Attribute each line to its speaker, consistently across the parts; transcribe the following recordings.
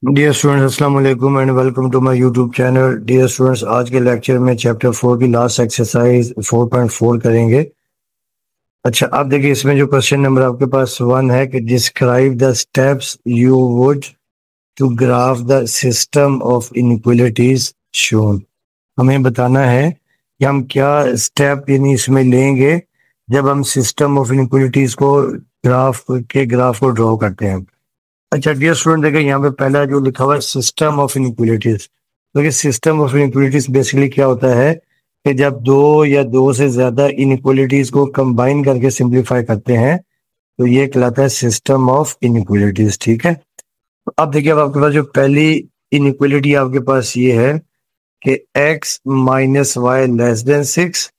Speaker 1: Dear students, अस्सलाम वालेकुम and welcome to my YouTube channel. Dear students, आज के लेक्चर में चैप्टर 4 की लास्ट एक्सरसाइज 4.4 करेंगे। अच्छा, आप देखिए, इसमें जो क्वेश्चन नंबर आपके पास 1 है कि describe the steps you would to graph the system of inequalities shown. हमें बताना है कि हम क्या स्टेप यानी इसमें लेंगे जब हम सिस्टम ऑफ इनइक्वालिटीज को ग्राफ को ड्रॉ करते हैं। अच्छा डियर स्टूडेंट, देखिए यहाँ पे पहला जो लिखा हुआ है सिस्टम ऑफ इनइक्वालिटीज। देखिए, सिस्टम ऑफ इनइक्वालिटीज बेसिकली क्या होता है कि जब दो या दो से ज्यादा इनइक्वालिटीज को कंबाइन करके सिंप्लीफाई करते हैं तो ये कहलाता है सिस्टम ऑफ इनइक्वालिटीज। ठीक है, तो अब देखिए, अब आपके पास जो पहली इनइक्वालिटी आपके पास ये है कि x minus y less than 6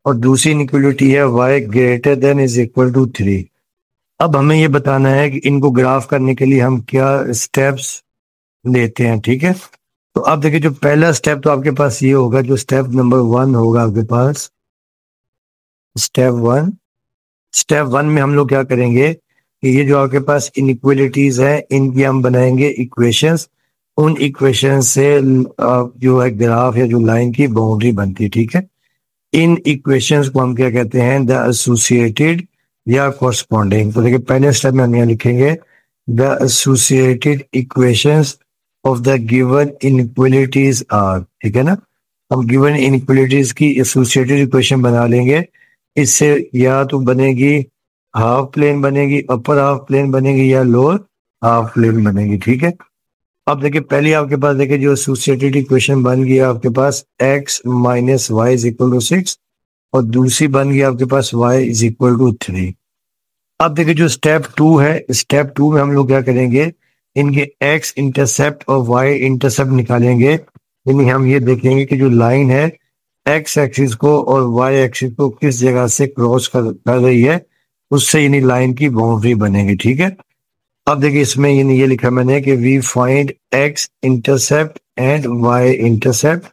Speaker 1: और दूसरी इनइक्वालिटी है y greater than is equal to 3। अब हमें ये बताना है कि इनको ग्राफ करने के लिए हम क्या स्टेप्स लेते हैं। ठीक है, तो आप देखिए, जो पहला स्टेप तो आपके पास ये होगा, जो स्टेप नंबर 1 होगा आपके पास, स्टेप वन में हम लोग क्या करेंगे कि ये जो आपके पास इनइक्वालिटीज है इनकी हम बनाएंगे इक्वेशंस। उन इक्वेशन से जो है ग्राफ या जो लाइन की बाउंड्री बनती है। ठीक है, इन इक्वेशंस को हम क्या कहते हैं, द एसोसिएटेड या कॉरस्पॉन्डिंग। तो देखिए, पहले स्टेप में हम यहाँ लिखेंगे the associated equations of the given inequalities are. ठीक है ना, हम गिवन इनइक्वालिटीज की एसोसिएटेड इक्वेशन बना लेंगे। इससे या तो बनेगी हाफ प्लेन बनेगी, अपर हाफ प्लेन बनेगी, या लोअर हाफ प्लेन बनेगी। ठीक है, अब देखिए, पहले आपके पास देखिए जो एसोसिएटेड इक्वेशन बन गई आपके पास x minus y is equal to 6 और दूसरी बन गई आपके पास y इज इक्वल टू 3। अब देखिए, जो स्टेप 2 है, स्टेप 2 में हम लोग क्या करेंगे, इनके x इंटरसेप्ट और y इंटरसेप्ट निकालेंगे। यानी हम ये देखेंगे कि जो लाइन है x एक्सिस को और y एक्सिस को किस जगह से क्रॉस कर रही है, उससे यानी लाइन की बाउंड्री बनेगी। ठीक है, अब देखिए, इसमें ये लिखा मैंने कि we find x intercept and y intercept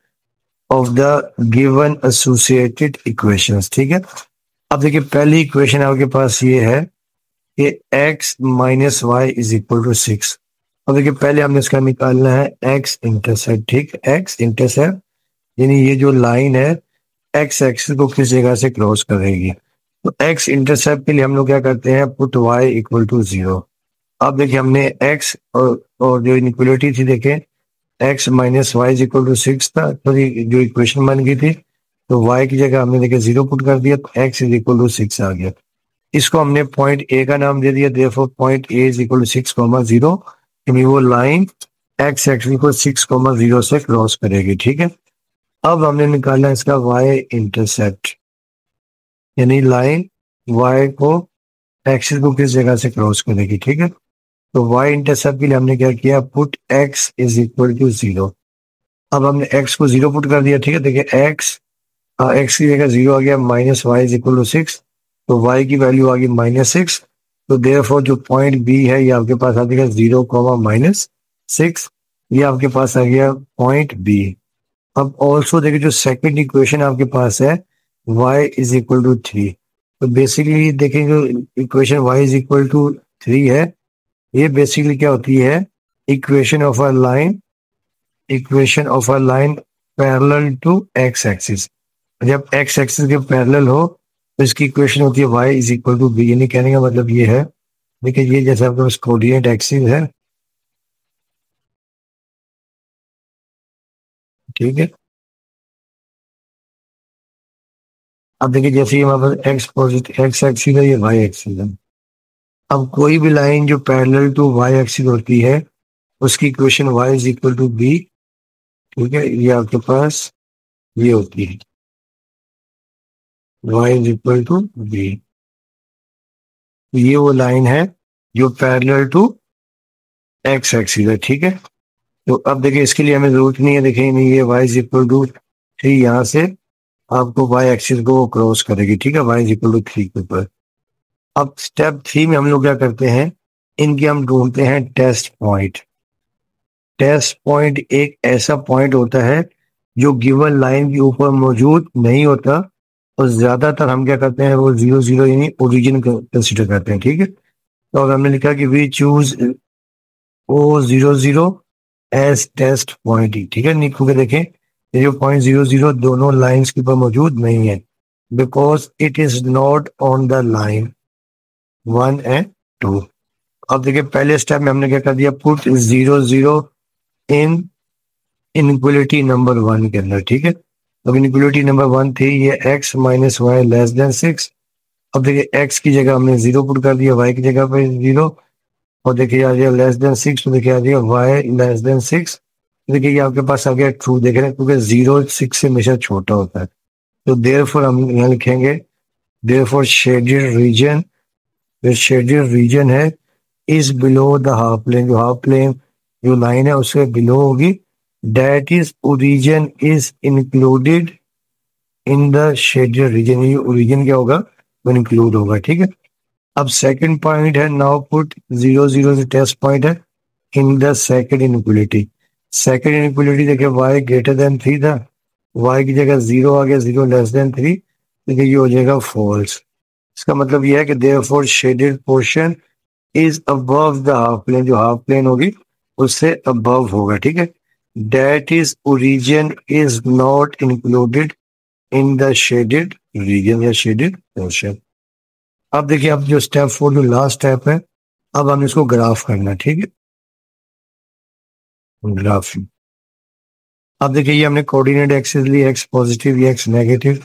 Speaker 1: of the given associated equations. ठीक है, अब देखिए, पहली इक्वेशन आपके पास ये है कि x minus y is equal to 6। अब देखिए, पहले हमने इसका निकालना है x इंटरसेप्ट। ठीक, x इंटरसेप्ट यानी ये जो लाइन है x एक्सिस को किस जगह से क्रॉस करेगी। तो x इंटरसेप्ट के लिए हम लोग क्या करते हैं, पुट y इक्वल टू 0। अब देखिए, हमने x और जो इनइक्वालिटी थी देखें, x minus y is equal to 6 था, तो जो इक्वेशन बन गई थी, तो y की जगह हमने देखे 0 पुट कर दिया, तो x इज इक्वल टू 6 आ गया। इसको हमने पॉइंट ए का नाम दे दिया, therefore point A is equal to 6,0, यानी वो लाइन x एक्सिस को 6,0 से क्रॉस करेगी। ठीक है, अब हमने निकालना इसका y इंटरसेप्ट, यानी लाइन y को एक्सिस को किस जगह से क्रॉस करेगी। ठीक है, तो y इंटरसेप्ट के लिए हमने क्या किया, put x is equal to 0। अब हमने x को 0 पुट कर दिया। ठीक है, देखिए x की जगह 0 आ गया, minus y is equal to 6, तो y की वैल्यू आ गई -6। तो देयरफॉर जो पॉइंट b है ये आपके पास आ गया 0,-6, ये आपके पास आ गया पॉइंट b। अब ऑल्सो देखिए, जो सेकंड इक्वेशन आपके पास है y इज इक्वल टू 3। तो बेसिकली देखेंगे, equation y is equal to 3 है, ये बेसिकली क्या होती है, equation of a line parallel to x axis. जब x एक्सिस के पैरेलल हो तो इसकी इक्वेशन होती है y is equal to b। यानी कहने का मतलब ये है, देखिए ये जैसे आपके पास कोऑर्डिनेट एक्सिस है, ठीक है। अब देखिए, जैसे ये हमारे पास x एक्सिस है, ये y एक्सिस है। अब कोई भी लाइन जो पैरेलल टू y एक्सिस होती है उसकी equation y is equal to b। ठीक है, ये आपके पास ये होती है y is equal to b। ये वो लाइन है जो पैरेलल टू x एक्सिस है। ठीक है, तो अब देखिए, इसके लिए हमें जरूरत नहीं है, देखिए नहीं, ये y इज इक्वल टू 3 यहाँ से आपको y एक्सिस को क्रॉस करेगी। ठीक है, y इज इक्वल टू 3 के ऊपर। अब स्टेप 3 में हम लोग क्या करते हैं, इनके हम ढूंढते हैं टेस्ट पॉइंट। टेस्ट पॉइंट एक ऐसा पॉइंट होता है जो गिवन लाइन के ऊपर मौजूद नहीं होता, और ज्यादातर हम क्या करते हैं, वो 0,0 यानी ओरिजिन कंसिडर करते हैं। ठीक है, तो अब हमने लिखा कि we choose O00 as test point ही, ठीक है। नीचे के देखें, ये जो पॉइंट 00 दोनों लाइंस के ऊपर मौजूद नहीं है, because it is not on the line 1 and 2। अब देखिए पहले स्टेप में हमने क्या कर दिया, पुट 00 इन इनइक्वलिटी नंबर 1 के अंदर, ठीक है। अब इनइक्वलिटी नंबर 1 थी ये x minus y less than 6। अब देखिए x की जगह हमने 0 पुट कर दिया, y की जगह पे 0, और देखिए आ गया लेस देन 6, तो देखिए आ गया y लेस देन 6। देखिए ये आपके पास आ गया ट्रू, देख रहे हैं, क्योंकि 0 6 से हमेशा छोटा होता है। तो देयरफॉर हम यहाँ लिखेंगे, देयरफॉर शेडेड रीजन, जो शेडेड रीजन है is below the half plane, जो हाफ प्लेन जो लाइन है उससे बिलो होगी, that is origin is included in the shaded region. ये ओरिजिन क्या होगा, वो इंक्लूड होगा, ठीक है। अब सेकंड पॉइंट है, नाउ पुट 00 से टेस्ट पॉइंट है in the second inequality. Second inequality देखिए y ग्रेटर देन 3 था, y की जगह 0 आ गया, 0 लेस देन 3, देखिए ये हो जाएगा फॉल्स। इसका मतलब ये है कि therefore shaded portion is above the half plane, जो हाफ प्लेन होगी उससे अबव होगा, ठीक है। That is origin is not included in the shaded region या शेडेड पोर्शन। अब देखिए, अब जो स्टेप 4 जो लास्ट स्टेप है, अब हम इसको ग्राफ करना है, ठीक है। ग्राफ, अब देखिए ये हमने कोऑर्डिनेट एक्सिस ली, एक्स पॉजिटिव ये एक्स नेगेटिव,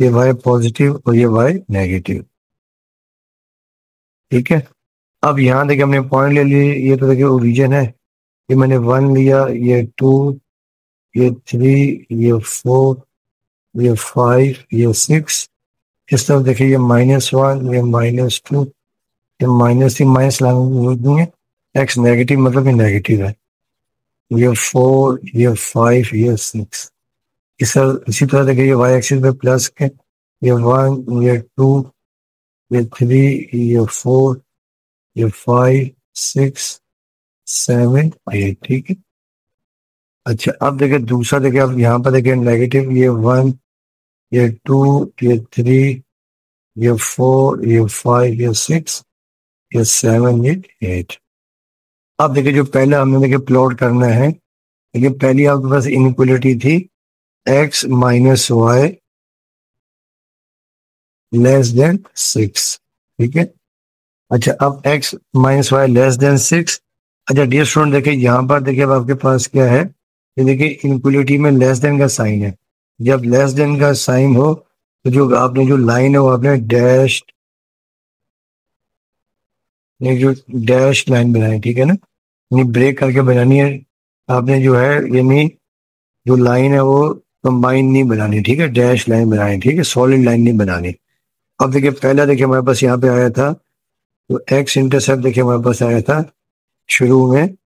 Speaker 1: ये वाई पॉजिटिव और ये वाई नेगेटिव, ठीक है। अब यहाँ देखिए हमने पॉइंट ले लिए, ये तो देखिए ओरिजिन है, ये मैंने 1 लिया, ये 2, ये 3, ये 4, ये 5, ये 6। इस तरफ देखिए ये -1, ये -2, ये -3, माइनस लाइन है, एक्स नेगेटिव मतलब ये नेगेटिव है, ये 4, ये 5, ये 6। इसी तरह देखिए ये वाई एक्सिस पे प्लस के, ये 1, ये 2, ये 3, ये 4, ये 5, 6, 7, 8, ठीक है। अच्छा अब देखिए दूसरा, देखिए अब यहाँ पर देखिए नेगेटिव, ये 1, ये 2, ये 3, ये 4, ये 5, ये 6, ये 7, ये 8। अब देखिए जो पहले हमने देखिए प्लॉट करना है, देखिए पहली आपके पास इनइक्वलिटी थी x minus y less than 6, ठीक है। अच्छा अब x minus y less than 6। अच्छा डियर स्टूडेंट देखिए यहाँ पर देखिए अब आपके पास क्या है, ये देखिए इनइक्वलिटी में लेस देन का साइन है। जब लेस देन का साइन हो तो जो आपने जो लाइन है वो आपने डैश, जो डैश लाइन बनाई, ठीक है ना, यानी ब्रेक करके बनानी है आपने, जो है यानी जो लाइन है वो कंबाइन नहीं बनानी, ठीक है, डैश लाइन बनानी, ठीक है, सॉलिड लाइन नहीं बनानी। अब देखिए पहला देखिए हमारे पास यहाँ पे आया था, तो एक्स इंटरसेप्ट देखिए हमारे पास आया था शुरू में,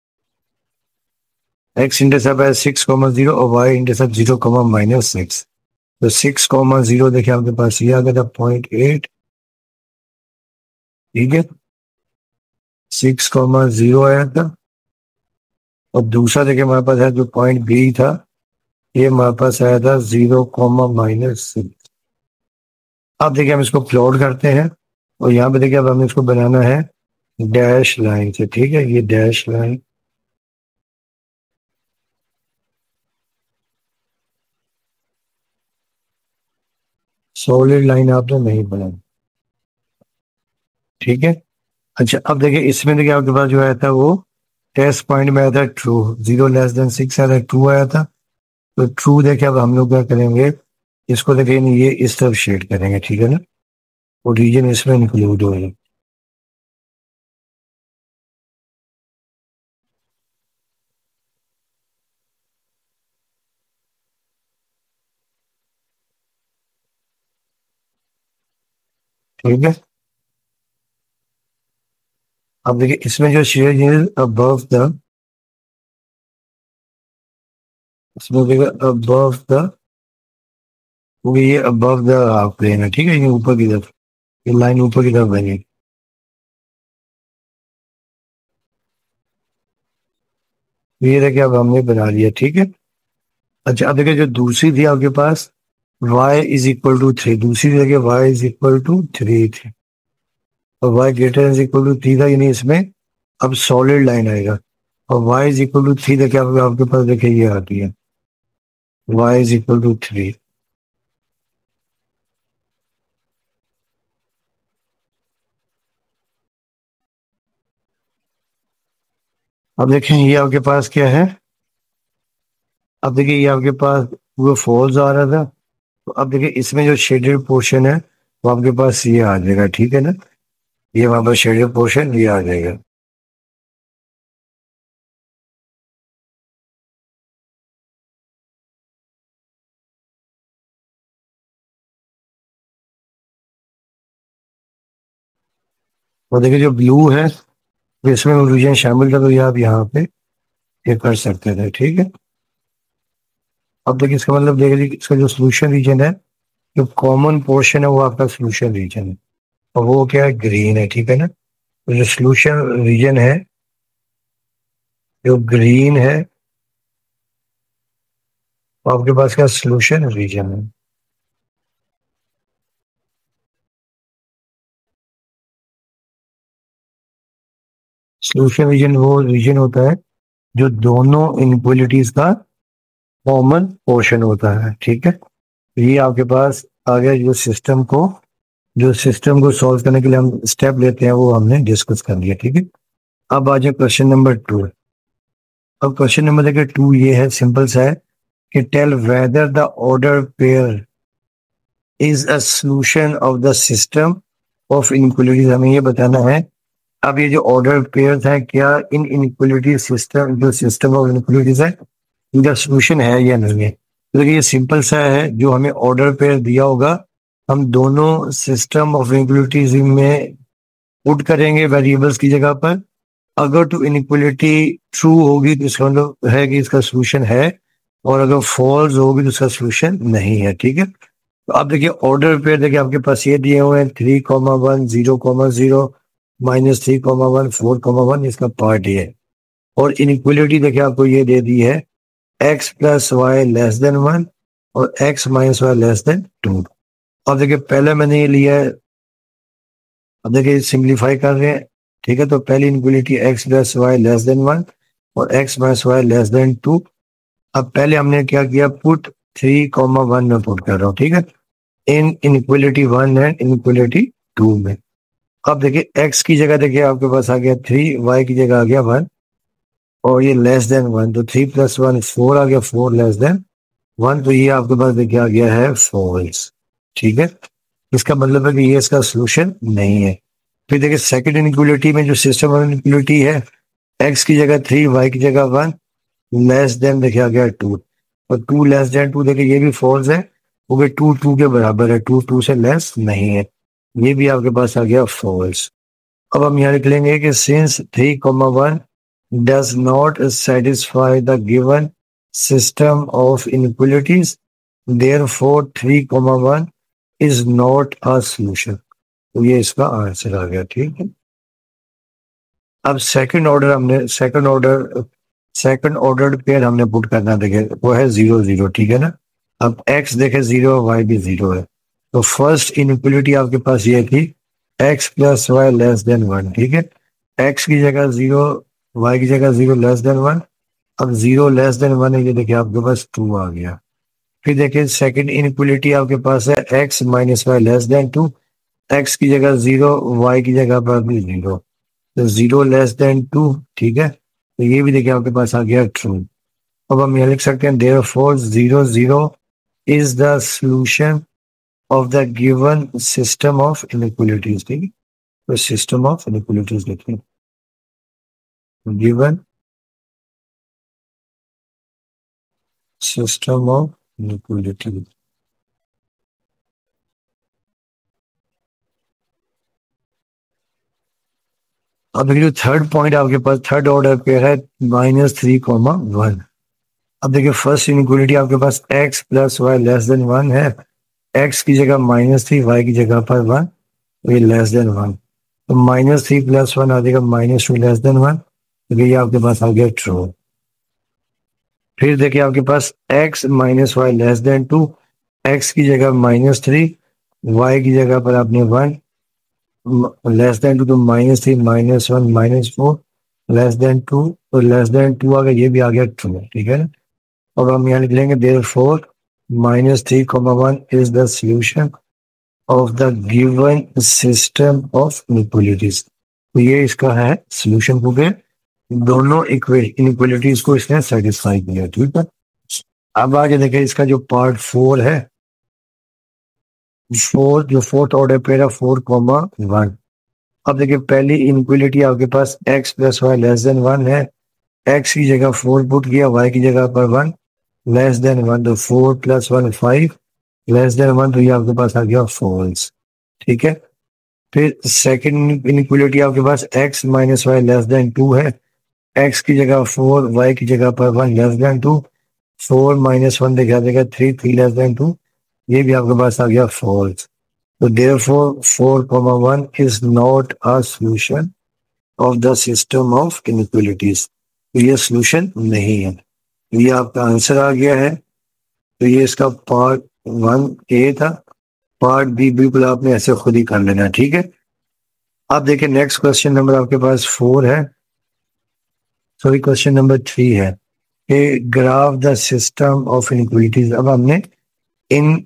Speaker 1: एक्स इंटरसेप्ट है 6,0 और वाई इंटरसेप्ट 0,-6। तो 6,0 देखिए आपके पास ये आ गया था 0.8, ठीक है, 6,0 आया था। और दूसरा देखिए हमारे पास है जो पॉइंट बी था, ये हमारे पास आया था 0,-6। अब देखिए हम इसको प्लॉट करते हैं, और यहाँ पे देखिए अब हमें इसको बनाना है डैश लाइन से, ठीक है, ये डैश लाइन, सॉलिड लाइन आपने नहीं बनाई, ठीक है। अच्छा अब देखिए इसमें देखिए आपके पास जो आया था वो टेस्ट पॉइंट में आया था ट्रू, 0 लेस देन 6 आया था, ट्रू आया था। तो ट्रू देखिए अब हम लोग क्या करेंगे, इसको देखिए ये इस तरफ शेड करेंगे, ठीक है ना, और रीजन इसमें इंक्लूड होगा, ठीक है। अब देखिए इसमें जो शेड है अबव द, इसमें देखिए अबव द, क्योंकि ये अबव द हाफ प्लेन है, ठीक है, ये ऊपर की तरफ, ये लाइन ऊपर की तरफ बनी, ये देखिए अब हमने बना लिया, ठीक है। अच्छा अब देखिए जो दूसरी थी आपके पास y = 3, दूसरी जगह y = 3 थी, और y > 3 था, यानी इसमें अब सॉलिड लाइन आएगा, और y इज इक्वल टू 3 देखिए आपके पास देखिए ये आती है y इज इक्वल टू 3। अब देखें ये आपके पास क्या है, अब देखिए ये आपके पास वो फॉल्स आ रहा था, तो अब देखिए इसमें जो शेडेड पोर्शन है वो आपके पास ये आ जाएगा, ठीक है ना, ये वहां पर शेडेड पोर्शन ये आ जाएगा। और देखिए जो ब्लू है तो इसमें रीजन शामिल था, तो ये आप यहाँ पे ये कर सकते थे, ठीक है। अब देखिए इसका मतलब देखिए इसका जो सोल्यूशन रीजन है, जो कॉमन पोर्शन है वो आपका सोल्यूशन रीजन है, और वो क्या है, ग्रीन है, ठीक है ना। तो जो सोल्यूशन रीजन है, जो ग्रीन है, वो आपके पास क्या सोल्यूशन रीजन है। सोल्यूशन रीजन वो रीजन होता है जो दोनों इनइक्वालिटीज का कॉमन पोर्शन होता है, ठीक है। ये आपके पास आ गया, जो सिस्टम को सॉल्व करने के लिए हम स्टेप लेते हैं वो हमने डिस्कस कर लिया, ठीक है। अब आ जाए क्वेश्चन नंबर 2। अब क्वेश्चन नंबर देखिए 2 ये है, सिंपल सा है कि tell whether the order pair is a solution of the system of inequalities, हमें ये बताना है। अब ये जो ऑर्डर पेयर है, क्या इन इनइक्वालिटी सिस्टम, जो सिस्टम ऑफ इनइक्वालिटीज है, इनका सॉल्यूशन है या नहीं है। तो देखिए ये सिंपल सा है, जो हमें ऑर्डर पेयर दिया होगा हम दोनों सिस्टम ऑफ इनइक्वालिटीज में पुट करेंगे वेरिएबल्स की जगह पर। अगर तो इनइक्वालिटी ट्रू होगी तो इसका मतलब है कि इसका सॉल्यूशन है, और अगर फॉल्स होगी तो इसका सॉल्यूशन नहीं है, ठीक है। तो आप देखिए ऑर्डर पेयर देखिए आपके पास ये दिए हुए हैं 3,1 0,0 -3,1 4,1, इसका पार्ट ये है। और इनइक्वालिटी देखिए आपको ये दे दी है x plus y less than 1 और x minus y less than 2। अब देखिए पहले मैंने ये लिया है, अब देखिए सिंप्लीफाई कर रहे हैं, ठीक है। तो पहली inequality x plus y less than 1 और x minus y less than 2। अब पहले हमने क्या किया, पुट 3,1 में पुट कर रहा हूँ, ठीक है, इन इनइक्वालिटी 1 एंड इनइक्वालिटी 2 में। अब देखिए x की जगह देखिए आपके पास आ गया 3, y की जगह आ गया 1, और ये लेस देन 1, तो 3 प्लस 1 4 आ गया, 4 लेस देन 1, तो ये आपके पास देखिए आ गया है फॉल्स, ठीक है। इसका मतलब है कि ये इसका सोल्यूशन नहीं है। फिर देखिए सेकंड इनइक्वालिटी में जो सिस्टम ऑफ इनइक्वालिटी है, x की जगह 3, y की जगह 1, लेस देन देखिए आ गया 2, और 2 लेस देन 2 देखिए ये भी फॉल्स है, क्योंकि 2 2 के बराबर है, 2 2 से लेस नहीं है, ये भी आपके पास आ गया फॉल्स। अब हम यहाँ लिख लेंगे कि since 3,1 does not satisfy the given system of inequalities, therefore 3,1 is not a solution. तो ये इसका आंसर आ गया, ठीक है। अब सेकंड ऑर्डर पेयर हमने पुट करना, देखे वो है 0 0, ठीक है ना। अब x देखे 0, y भी 0 है, तो फर्स्ट इनइक्वालिटी आपके पास ये थी x plus y less than 1, ठीक है। x की जगह 0, y की जगह 0 लेस देन 1। अब 0 लेस देन 1 है, ये देखिए आपके पास 2 आ गया। फिर देखिए सेकंड इनइक्वालिटी आपके पास है x minus y less than 2, x की जगह 0, y की जगह पर भी 0, तो 0 लेस देन 2, ठीक है। तो ये भी देखिए आपके पास आ गया ट्रू। अब हम ये लिख सकते हैं therefore 0 0 is the solution of the given system of inequalities, ठीक है। तो सिस्टम ऑफ इनइक्वालिटीज लिखिए, गिवन सिस्टम ऑफ इनइक्वालिटीज। अब देखिए जो थर्ड पॉइंट आपके पास थर्ड ऑर्डर पे है -3,1। अब देखिए फर्स्ट इनइक्वालिटी आपके पास x plus y less than 1 है, x की जगह -3, y की जगह पर 1, तो ये लेस देन 1, तो -3 प्लस 1 आ जाएगा -2 लेस देन 1, तो ये आपके पास आ गया ट्रू। फिर देखिए आपके पास x minus y less than 2, x की जगह -3, y की जगह पर आपने 1, लेस देन 2, तो -3 -1 -4 लेस देन 2, तो लेस देन 2 आ गया, ये भी आ गया ट्रू, ठीक है ना। अब हम यहाँ लिख लेंगे therefore -3, 1 is the solution of the given system of inequalities. तो ये इसका है सॉल्यूशन हो गया, दोनों इनइक्वालिटीज को इसने सेटिस्फाई किया, ठीक है। अब आगे देखें इसका जो पार्ट 4 है, जो फोर्थ ऑर्डर पे है 4,1। अब देखिए पहली इनइक्वालिटी आपके पास x plus y less than 1 है, x की जगह 4 पुट किया, y की जगह पर 1 लेस देन 1, तो 4 + 1 5 लेस देन 1, तो ये आपके पास आ गया फॉल्स, ठीक है। फिर सेकंड इनइक्वालिटी आपके पास x minus y less than 2 है, x की जगह 4, y की जगह पर 1 लेस देन 2, 4 - 1 दिखा देगा 3, 3 लेस देन 2, ये भी आपके पास आ गया फॉल्स। तो therefore 4,1 is not a solution of the system of inequalities। तो ये सोल्यूशन नहीं है, तो ये आपका आंसर आ गया है। तो ये इसका पार्ट 1A था, पार्ट बी बिल्कुल आपने ऐसे खुद ही कर लेना, ठीक है। आप देखिए नेक्स्ट क्वेश्चन नंबर आपके पास 4 है, सॉरी क्वेश्चन नंबर 3 है कि graph the system of inequalities. अब हमने इन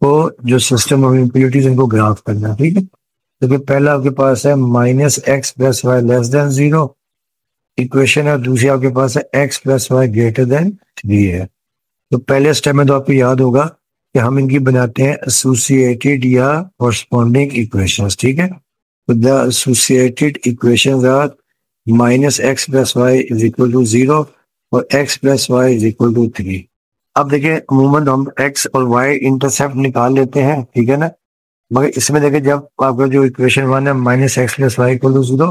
Speaker 1: को जो सिस्टम ऑफ इनइक्वालिटीज इनको ग्राफ करना है, ठीक है। तो फिर पहला आपके पास है -x plus y less than 0 equation है, दूसरी आपके पास है x plus y greater than 3 है। तो पहले स्टेप में तो आपको याद होगा कि हम इनकी बनाते हैं एसोसिएटेड या कॉरस्पॉन्डिंग इक्वेशंस, ठीक है। तो the associated equations are -x plus y is equal to 0 और x plus y is equal to 3। अब देखिए अमूमन हम x और y इंटरसेप्ट निकाल लेते हैं, ठीक है ना, मगर इसमें देखिए जब आपका जो इक्वेशन 1 है -x plus y equal to 0,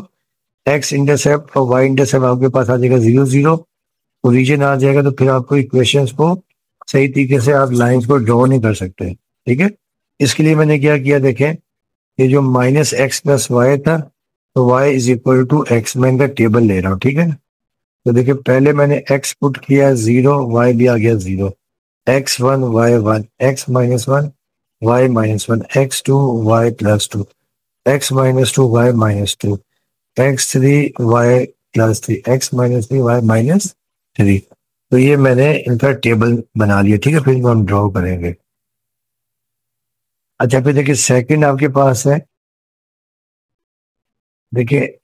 Speaker 1: x intercept और y इंटरसेप्ट आपके पास आ जाएगा 0 0, ओरिजिन आ जाएगा, तो फिर आपको इक्वेशंस को सही तरीके से आप लाइंस को ड्रॉ नहीं कर सकते, ठीक है। इसके लिए मैंने क्या किया, देखें ये जो -x प्लस वाई था, तो y is equal to x, मैं इनका टेबल ले रहा हूँ, ठीक है। तो देखिए पहले मैंने x पुट किया 0, y भी आ गया 0, x1 y1 x -1 y -1 x2 y +2 x -2 y -2 x3 y +3 x -3 y -3। तो ये मैंने इनका टेबल बना लिया, ठीक है। फिर इनको हम ड्रॉ करेंगे। अच्छा फिर देखिए सेकंड आपके पास है, देखिए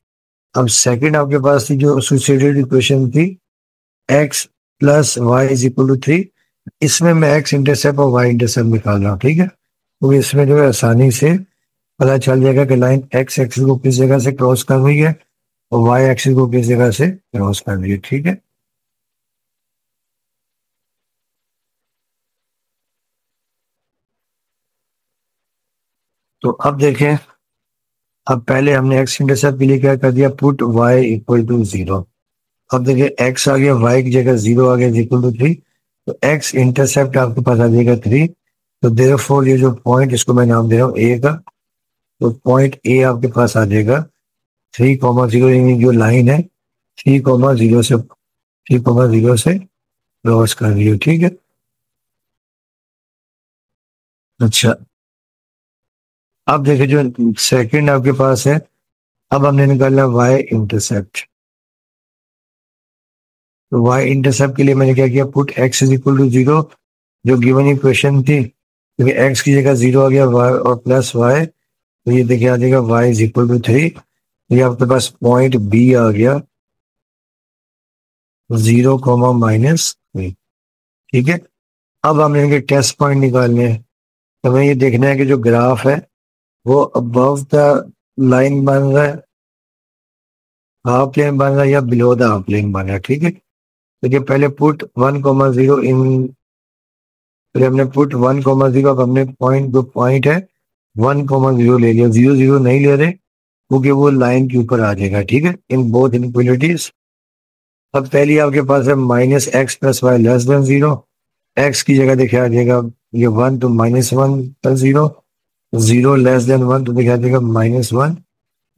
Speaker 1: अब सेकंड आपके पास थी जो एसोसिएटेड इक्वेशन थी x plus y is equal to 3, इसमें मैं x इंटरसेप्ट और y इंटरसेप्ट निकाल रहा हूँ, ठीक है। तो इसमें जो है आसानी से पता चल जाएगा कि लाइन x एक्सिस को किस जगह से क्रॉस कर रही है और y एक्सिस को किस जगह से क्रॉस कर रही है, ठीक है। तो अब देखें, अब पहले हमने x इंटरसेप्ट के लिए क्या कर दिया, पुट y इक्वल टू 0। अब देखिए x आ गया, y की जगह 0 आ गया इक्वल टू 3, तो x इंटरसेप्ट आपके पास आ जाएगा 3। तो देयरफॉर ये जो पॉइंट, इसको मैं नाम दे रहा हूँ a का, तो पॉइंट a आपके पास आ जाएगा 3,0, यानी जो लाइन है 3,0 से क्रॉस कर रही है, ठीक है। अच्छा अब देखिए जो सेकंड आपके पास है, अब हमने निकालना y इंटरसेप्ट। तो y इंटरसेप्ट के लिए मैंने क्या किया, put x is equal to 0, जो गिवन इक्वेशन थी, क्योंकि x की जगह 0 आ गया y और प्लस y, तो ये देखिए आ जाएगा y इज इक्वल टू 3। ये आपके पास पॉइंट b आ गया 0, -3, ठीक है। अब हमने इनके टेस्ट पॉइंट निकालने हैं, तो हमें ये देखना है कि जो ग्राफ है वो अबव द लाइन बन रहा है, हाफ प्लेन बन रहा है या बिलो द हाफ प्लेन बन रहा है, ठीक है। तो ये पहले पुट 1,0 इन, फिर हमने पुट 1,0, अब हमने पॉइंट जो पॉइंट है 1,0 ले लिया, 0 0 नहीं ले रहे क्योंकि वो लाइन के ऊपर आ जाएगा, ठीक है, इन बोथ इनइक्वालिटीज। अब पहली आपके पास है -x plus y less than 0, x की जगह देखा आ जाएगा ये 1, तो -1 प्लस 0, 0 लेस देन 1, तो देखा जाएगा -1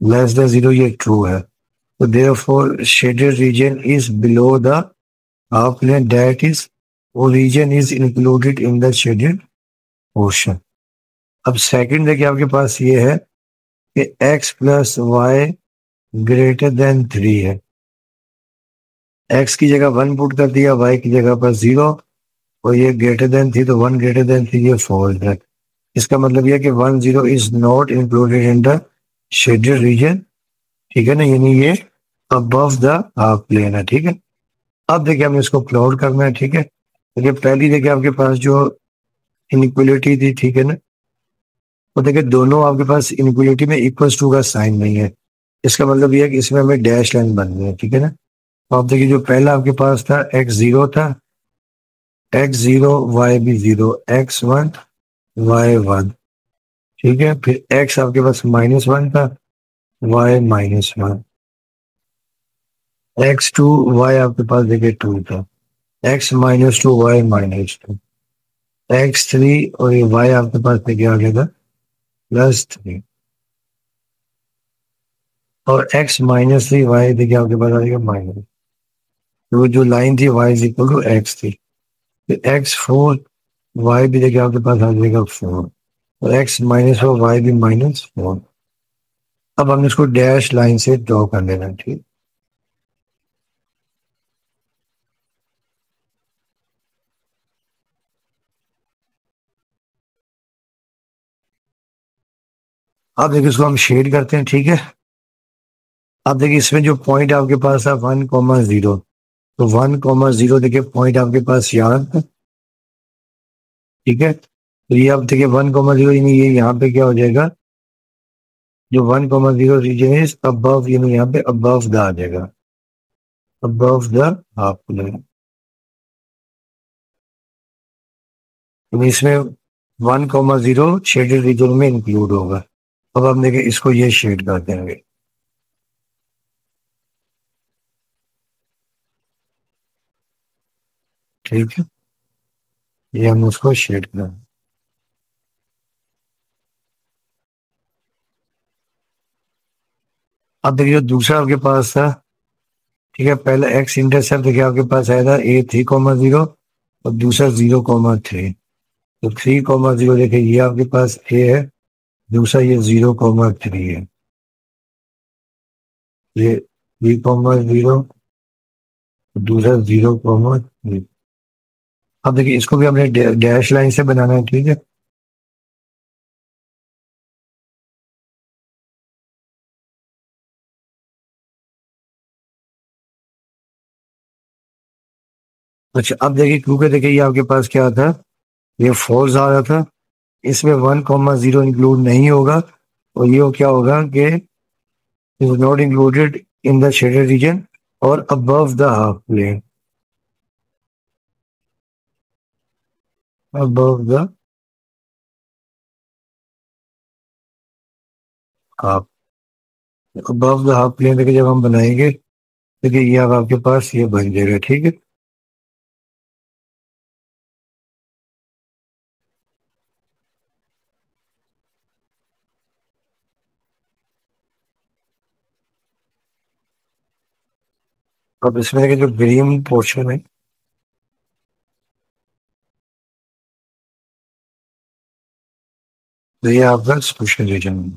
Speaker 1: लेस देन 0, ये ट्रू है। तो therefore shaded region is below the half plane, that is origin is included in the shaded portion। अब सेकंड देखिए आपके पास ये है कि x plus y greater than 3 है, एक्स की जगह 1 पुट कर दिया, वाई की जगह पर 0, और ये ग्रेटर देन थी तो 1 ग्रेटर देन थी, ये फॉल्स है। इसका मतलब यह कि 1 0 is not included in the shaded region, ठीक है ना, यानी ये अबव द हाफ प्लेन है, ठीक है। अब देखिए हमें इसको प्लॉट करना है, ठीक है। देखिए पहली देखिए आपके पास जो इनइक्वलिटी थी, ठीक है ना, तो देखिए दोनों आपके पास इनइक्वलिटी में इक्वल्स टू का साइन नहीं है। इसका मतलब यह है कि इसमें हमें डैश लाइन बननी है, ठीक है ना। तो आप देखिए जो पहला आपके पास था x0 था, x0 y भी 0, x1 y1, ठीक है। फिर x आपके पास -1 था, y -1, x2 y आपके पास देखिए 2 था, x -2 y -2, x3 और ये y आपके पास देखिए आ गया था +3, और x -3 y देखिए आपके पास आ गया माइनस, तो जो लाइन थी y is equal to x थी। फिर x4 y भी देखिए आपके पास आ जाएगा 4, और x -4 y भी -4। अब हमने इसको डैश लाइन से ड्रॉ कर लेना है, ठीक। अब देखिए इसको हम शेड करते हैं, ठीक है। अब देखिए इसमें जो पॉइंट आपके पास है 1,0, तो 1,0 देखिए पॉइंट आपके पास यहाँ है, ठीक है। तो ये अब देखिए 1,0 यानी ये यहाँ पे क्या हो जाएगा, जो 1,0 रीजन इज अबव, यानी यहाँ पे अबव द आ जाएगा, अबव द हाफ प्लेन, यानी इसमें 1,0 शेडेड रीजन में इंक्लूड होगा। अब हम देखिए इसको ये शेड कर देंगे, ठीक है। ये हम उसको शेड करें। अब देखिए जो दूसरा आपके पास था, ठीक है, पहला एक्स इंटरसेप्ट देखिए आपके पास आया था a3,0, और दूसरा 0,3, तो 3,0 देखिए ये आपके पास ए है, दूसरा ये 0,3 है, ये 3,0, दूसरा 0,3। अब देखिए इसको भी हमने डैश लाइन से बनाना है, ठीक है। अच्छा अब देखिए क्योंकि देखिए ये आपके पास क्या था, ये फॉल्स आ रहा था, इसमें 1,0 इंक्लूड नहीं होगा, और ये क्या होगा कि is not included in the shaded region और above the half plane, above the half, above the half plane देखिए जब हम बनाएंगे, देखिए ये अब आपके पास ये बन जाएगा, ठीक है। अब इसमें देखिए जो ग्रीन पोर्शन है, तो ये आपका सोल्यूशन रीजन है,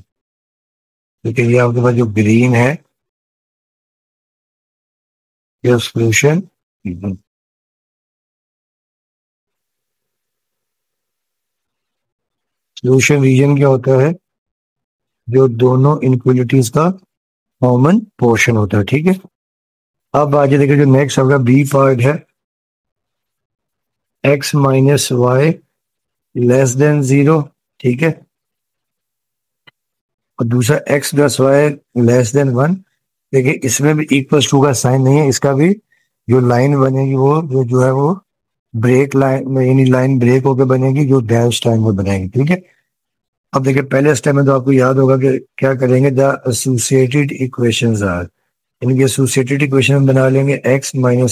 Speaker 1: देखिए ये आपके पास जो ग्रीन है ये सोल्यूशन रीजन। सोल्यूशन रीजन क्या होता है, जो दोनों इनक्वलिटीज का कॉमन पोर्शन होता है, ठीक है। अब आगे देखिए जो नेक्स्ट आपका बी पार्ट है, एक्स -y <0, ठीक है, और दूसरा x + y <1। देखिए इसमें भी इक्वल टू का साइन नहीं है, इसका भी जो लाइन बनेगी वो जो है वो ब्रेक लाइन, यानी लाइन ब्रेक होकर बनेगी, जो डैश टाइम में बनेगी, ठीक है। अब देखिए पहले स्टेप में तो आपको याद होगा कि क्या करेंगे, द एसोसिएटेड इक्वेशंस आर, इनके एसोसिएटेड इक्वेशन बना लेंगे, x - y =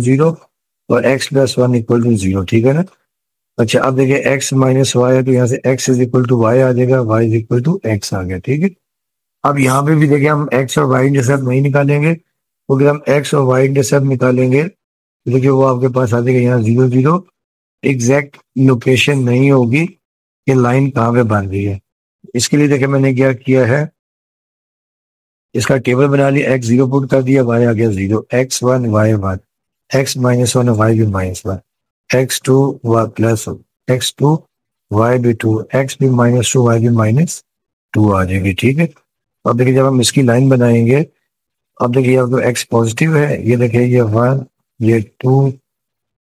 Speaker 1: 0 और x + 1 = 0, ठीक है ना। अच्छा अब देखिए x - y है, तो यहाँ से x = y आ जाएगा, y = x आ गया, ठीक है। अब यहाँ पे भी देखिए हम x और y इंटरसेप्ट नहीं निकालेंगे, क्योंकि हम x और y इंटरसेप्ट निकालेंगे तो देखिए वो आपके पास आ जाएगा यहाँ 0 0, एग्जैक्ट लोकेशन नहीं होगी कि लाइन कहाँ पे बन रही है। इसके लिए देखिए मैंने क्या किया है, इसका टेबल बना लिया, एक्स जीरो पुट कर दिया, वाई आ गया zero, x one Y one, x minus one Y भी minus one, X two Y plus, X two Y भी टू, एक्स भी माइनस टू वाई भी माइनस टू आ जाएगी। ठीक है, अब देखिए जब हम इसकी लाइन बनाएंगे, अब देखिए अब तो एक्स पॉजिटिव है, ये देखिए ये वन, ये टू,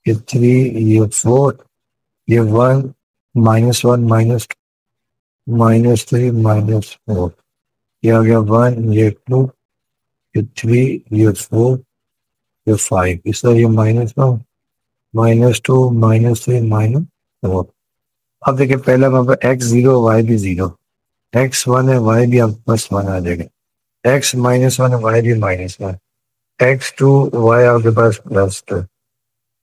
Speaker 1: ये थ्री, ये फोर, ये one, minus one, minus two, minus three, minus four, ये आ गया वन, ये टू, ये थ्री, ये फोर, ये फाइव, इस तरह ये minus one, minus two, minus three, minus four. अब देखिए पहला वहां पर एक्स जीरो वाई भी जीरो, एक्स वन है वाई भी आपके पास वन आ जाएगा, एक्स माइनस वन है वाई भी minus one, X two Y आपके पास plus two,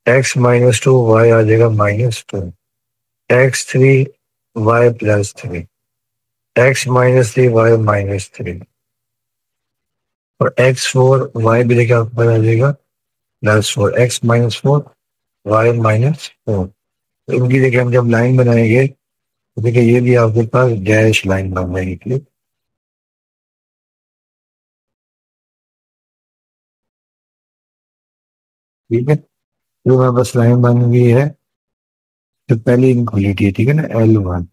Speaker 1: x minus two Y आ जाएगा minus two, X three Y plus three, X minus three Y minus three, और एक्स फोर वाई भी देखिए आपके पास आ जाएगा plus four, x minus four y minus four. तो इनकी देखिए हम जब लाइन बनाएंगे तो देखिए ये भी आपके पास डैश लाइन बन जाएगी। ठीक है, जो हमारे पास लाइन बन गई है, तो पहली इनक्वलिटी है, ठीक है ना, एल वन।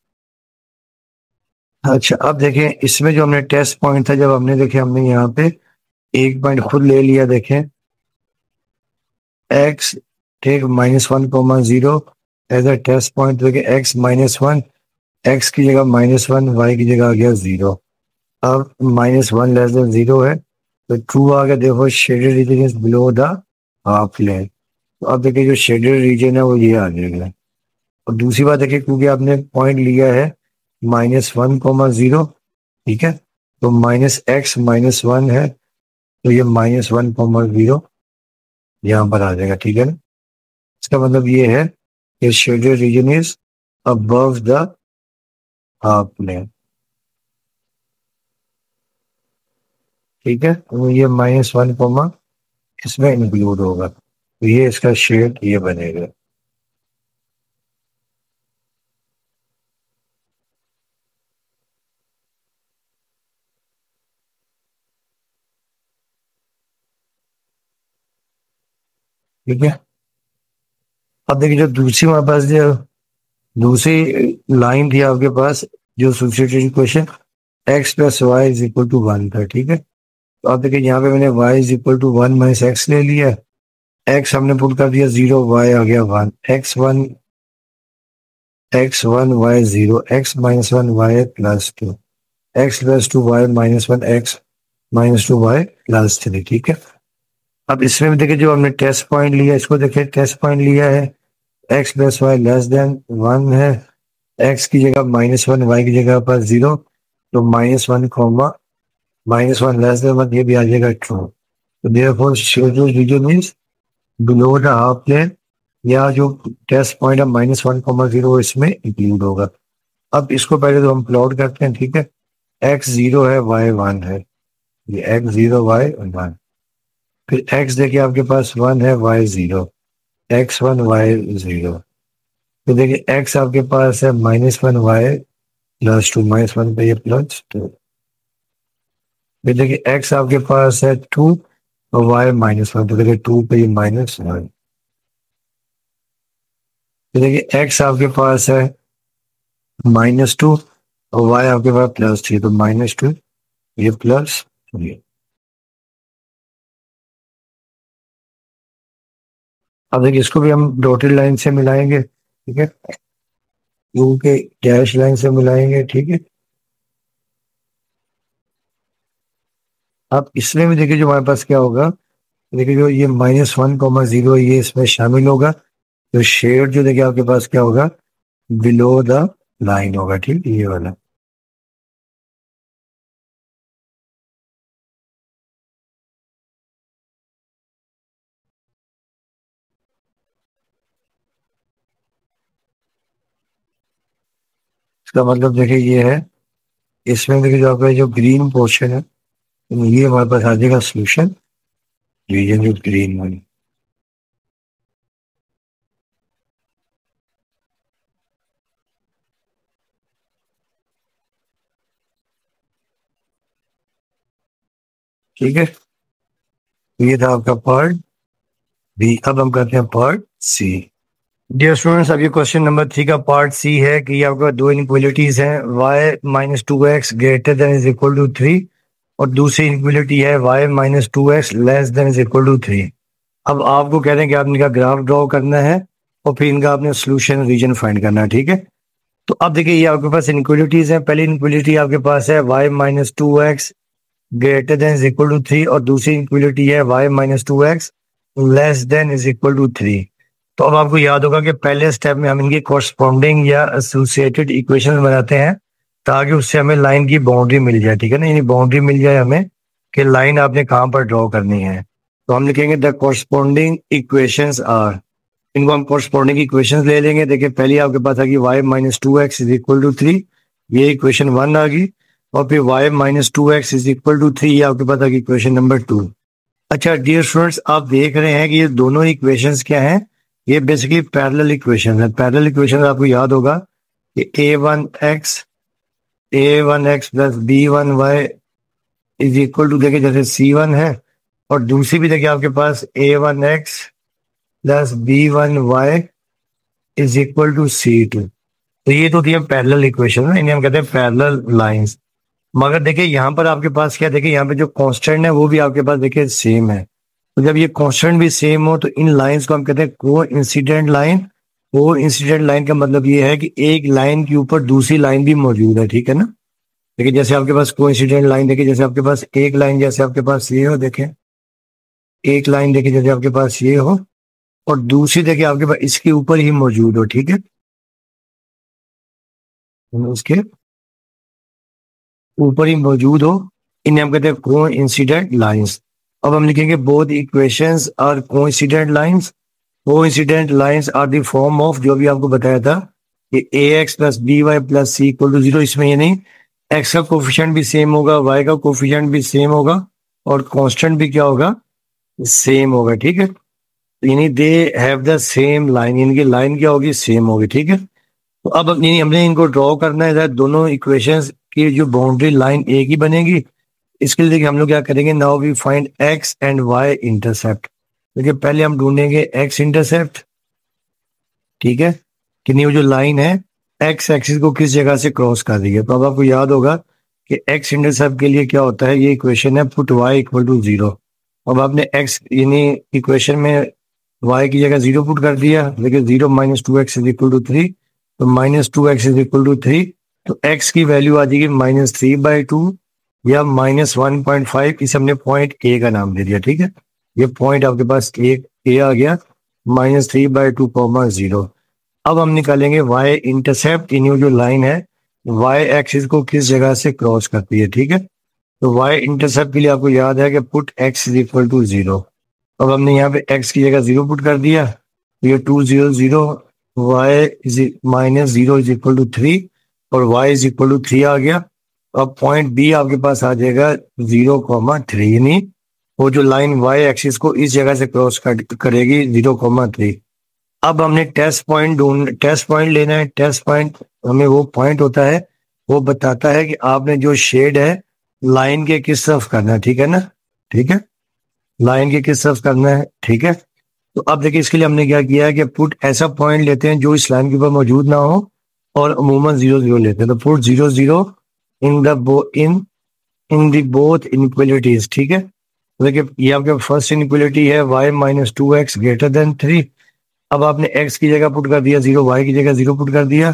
Speaker 1: अच्छा अब देखें इसमें जो हमने टेस्ट पॉइंट था, जब हमने देखे हमने यहाँ पे एक पॉइंट खुद ले लिया, देखें एक्स, ठीक, minus one comma zero as a test point, देखें एक्स माइनस वन, एक्स की जगह माइनस वन, वाई की जगह आ गया जीरो। अब minus one less than zero है, तो ट्रू आ गया, देखो shaded region is below the half plane. तो अब देखिए जो शेडेड रीजन है वो ये आ जाएगा। और दूसरी बात देखिए, क्योंकि आपने पॉइंट लिया है माइनस वन कोमा जीरो, ठीक है, तो माइनस एक्स माइनस वन है, तो ये माइनस वन कोमा जीरो यहाँ पर आ जाएगा। ठीक है ना, इसका मतलब ये है कि shaded region is above the half plane. ठीक है, तो ये माइनस वन कोमा इसमें इंक्लूड होगा, तो ये इसका शेड ये बनेगा। ठीक है, अब देखिए जो दूसरी हमारे पास जो दूसरी लाइन थी आपके पास, जो substitution question, x plus y is equal to one था। ठीक है, तो आप देखिए यहाँ पे मैंने y is equal to one minus x ले लिया, एक्स हमने पुट कर दिया जीरो, वाई आ गया one, x one y zero, x minus one y plus two, x plus two y minus one, x minus two Y plus three. ठीक है, अब इसमें भी देखिए जो हमने टेस्ट पॉइंट लिया, इसको देखिए टेस्ट पॉइंट लिया है x plus y less than one है, एक्स की जगह माइनस वन, वाई की जगह पर जीरो, तो minus one comma minus one less than one, ये भी आ जाएगा ट्रू। तो therefore region means below the half plane, या जो टेस्ट पॉइंट है माइनस वन कॉमा जीरो इसमें इंक्लूड होगा। अब इसको पहले तो हम प्लॉट करते हैं। ठीक है, एक्स जीरो है वाई वन है, ये एक्स जीरो वाई वन, फिर एक्स देखिए आपके पास वन है, y zero, x one y zero, फिर देखिए एक्स आपके पास है minus one y plus two, minus one पे ये प्लस टू, फिर देखिए एक्स आपके पास है टू और वाई माइनस वन, तो देखिए टू पे ये माइनस वन, फिर देखिए एक्स आपके पास है माइनस टू और वाई आपके पास प्लस थ्री, तो माइनस टू ये प्लस थ्री। अब देखिए इसको भी हम डॉटेड लाइन से मिलाएंगे। ठीक है, टू के डैश लाइन से मिलाएंगे। ठीक है, अब इसमें भी देखिए जो हमारे पास क्या होगा, देखिए जो ये माइनस वन कॉमा जीरो ये इसमें शामिल होगा, तो शेड जो देखिए आपके पास क्या होगा, बिलो द लाइन होगा। ठीक है, ये वाला। इसका मतलब देखिए ये है, इसमें देखिए जो आपका जो ग्रीन पोर्शन है, तो ये हमारे पास आ जाएगा सोल्यूशन, रीजन जो ग्रीन वाली। ठीक है, ये था आपका पार्ट बी। अब हम करते हैं पार्ट सी। डियर स्टूडेंट्स, अब ये क्वेश्चन नंबर 3 का पार्ट सी है कि आपका दो इनइक्वालिटीज हैं, y-2x greater than is equal to 3 और दूसरी इनइक्वालिटी है y-2x less than is equal to 3। अब आपको कह रहे हैं कि आपने इनका ग्राफ ड्रॉ करना है और फिर इनका आपने सोल्यूशन रीजन फाइंड करना है। ठीक है, तो अब देखिए ये आपके पास इनइक्वालिटीज हैं। पहली इनइक्वालिटी आपके पास है y-2x greater than is equal to 3 और दूसरी इनइक्वालिटी है y-2x less than is equal to 3। तो अब आपको याद होगा कि पहले स्टेप में हम इनकी कॉरस्पॉन्डिंग या एसोसिएटेड इक्वेशन बनाते हैं ताकि उससे हमें लाइन की बाउंड्री मिल जाए। ठीक है ना, यानी बाउंड्री मिल जाए हमें कि लाइन आपने कहाँ पर ड्रॉ करनी है। तो हम लिखेंगे द कॉरस्पॉन्डिंग इक्वेशंस आर, इनको हम कॉरस्पॉन्डिंग इक्वेशंस ले लेंगे। देखिए पहली आपके पास आ गई y-2x इज इक्वल टू 3, ये इक्वेशन 1 आ गई, और फिर y-2x इज इक्वल टू 3 ये आपके पास आ गई इक्वेशन नंबर 2। अच्छा डियर स्टूडेंट्स, आप देख रहे हैं कि ये दोनों इक्वेशंस क्या हैं, ये बेसिकली पैरेलल इक्वेशन है। पैरेलल इक्वेशन आपको याद होगा कि a1x plus b1y is equal to, देखिए जैसे c1 है, और दूसरी भी देखिए आपके पास a1x plus b1y is equal to c2। तो ये तो थी पैरेलल इक्वेशन है, इन्हें हम कहते हैं पैरेलल लाइंस। मगर देखिए यहाँ पर आपके पास क्या, देखिए यहाँ पे जो कांस्टेंट है वो भी आपके पास देखिए सेम है। तो जब ये कांस्टेंट भी सेम हो तो इन लाइंस को हम कहते हैं को इंसिडेंट लाइन। को इंसिडेंट लाइन का मतलब ये है कि एक लाइन के ऊपर दूसरी लाइन भी मौजूद है। ठीक है ना, देखिए जैसे आपके पास को इंसिडेंट लाइन, देखिए जैसे आपके पास एक लाइन जैसे आपके पास ये हो, देखें एक लाइन देखिए जैसे आपके पास ये हो और दूसरी देखिए आपके पास इसके ऊपर ही मौजूद हो। ठीक है, उसके ऊपर ही मौजूद हो, इन्हें हम कहते हैं को इंसिडेंट लाइंस। अब हम लिखेंगे both equations are coincident lines. Coincident lines are the form of, जो भी आपको बताया था कि ax plus b y plus c equal to 0। इसमें ये नहीं, x का कोफिशिएंट भी सेम होगा, y का कोफिशिएंट भी सेम होगा और कांस्टेंट भी क्या होगा, सेम होगा। ठीक है, यानी they have the same line, इनकी लाइन क्या होगी, सेम होगी। ठीक है, तो अब यानी हमने इनको ड्रॉ करना है, दोनों इक्वेशंस की जो बाउंड्री लाइन एक ही बनेगी। इसके लिए देखिए हम लोग क्या करेंगे, now we find x and y intercept. देखिए पहले हम ढूंढेंगे x इंटरसेप्ट। ठीक है, कि नहीं वो जो लाइन है x एक्सिस को किस जगह से क्रॉस कर रही है। तो अब आपको याद होगा कि x इंटरसेप्ट के लिए क्या होता है, ये इक्वेशन है पुट y इक्वल टू 0। अब आपने x यानी इक्वेशन में y की जगह 0 पुट कर दिया, देखिए 0 minus 2x is equal to 3, तो minus 2x is equal to 3, तो x की वैल्यू आ जाएगी -3/2 या -1.5। इसे हमने पॉइंट ए का नाम दे दिया। ठीक है, ये पॉइंट आपके पास ए आ गया, -3/2, 0। अब हम निकालेंगे y इंटरसेप्ट, यानी जो लाइन है y एक्सिस को किस जगह से क्रॉस करती है। ठीक है, तो y इंटरसेप्ट के लिए आपको याद है कि put x is equal to 0। अब हमने यहाँ पे x की जगह 0 पुट कर दिया, तो ये 2 0 0, y is -0 is equal to 3 और y इज इक्वल टू 3 आ गया। अब पॉइंट बी आपके पास आ जाएगा 0,3, यानी वो जो लाइन y एक्सिस को इस जगह से क्रॉस करेगी 0,3। अब हमने टेस्ट पॉइंट लेना है। टेस्ट पॉइंट हमें वो पॉइंट होता है, वो बताता है कि आपने जो शेड है लाइन के किस तरफ करना है। ठीक है ना, ठीक है, लाइन के किस तरफ करना है। ठीक है, तो अब देखिए इसके लिए हमने क्या किया है कि पुट ऐसा पॉइंट लेते हैं जो इस लाइन के ऊपर मौजूद ना हो और अमूमन 0 0 लेते हैं। तो put 0 0 in the both inequalities. ठीक है, तो देखिए ये आपके फर्स्ट इनइक्वालिटी है y-2x ग्रेटर देन 3। अब आपने x की जगह पुट कर दिया 0, y की जगह 0 पुट कर दिया,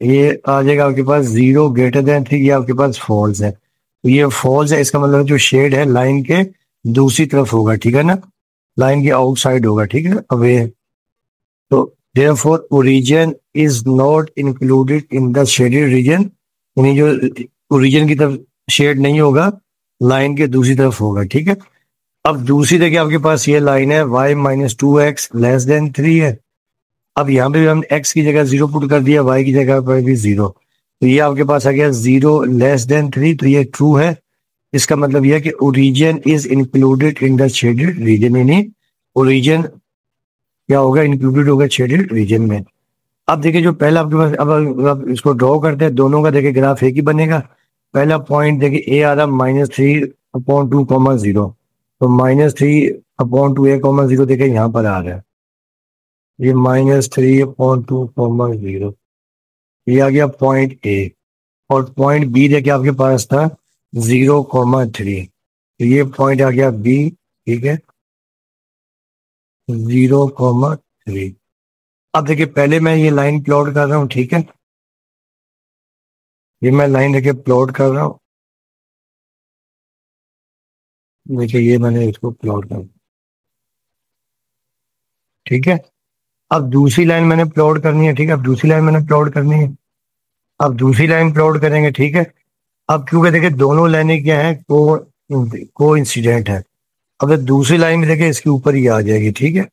Speaker 1: ये आ जाएगा आपके पास 0 ग्रेटर देन 3, ये आपके पास फॉल्स है। तो ये फॉल्स है, इसका मतलब जो शेड है लाइन के दूसरी तरफ होगा। ठीक है ना, लाइन के आउटसाइड होगा। ठीक है, अवे। तो therefore origin is not included in the shaded reason, यानी जो ओरिजिन की तरफ शेड नहीं होगा, लाइन के दूसरी तरफ होगा। ठीक है, अब दूसरी देखिए आपके पास ये लाइन है y-2x लेस देन 3 है। अब यहाँ पे भी हमने x की जगह 0 पुट कर दिया, y की जगह पर भी 0, तो ये आपके पास आ गया 0 लेस देन 3, तो ये ट्रू है। इसका मतलब यह है कि origin is included in the shaded reason, यानी ओरिजिन क्या होगा, इंक्लूडेड होगा शेडेड रीजन में। अब देखिए जो पहला आपके पास, अब इसको ड्रॉ करते हैं, दोनों का देखिए ग्राफ एक ही बनेगा। पहला पॉइंट देखिए ए आ रहा -3/2, 0, तो -3/2 a, 0 देखिए यहाँ पर आ रहा है, ये -3/2, 0, ये आ गया पॉइंट ए। और पॉइंट बी देखिए आपके पास था 0,3, तो ये पॉइंट आ गया बी, ठीक है, 0,3। अब देखिए पहले मैं ये लाइन प्लॉट कर रहा हूँ, ठीक है, ये मैं लाइन देखिए प्लॉट कर रहा हूँ, देखिए ये मैंने इसको प्लॉट कर, ठीक है। अब दूसरी लाइन मैंने प्लॉट करनी है, ठीक है, अब दूसरी लाइन मैंने प्लॉट करनी है, अब दूसरी लाइन प्लॉट करेंगे, ठीक है। अब क्योंकि देखिए दोनों लाइनें क्या है, को इंसिडेंट है। अब दूसरी लाइन भी देखिए इसके ऊपर ही आ जाएगी, ठीक है,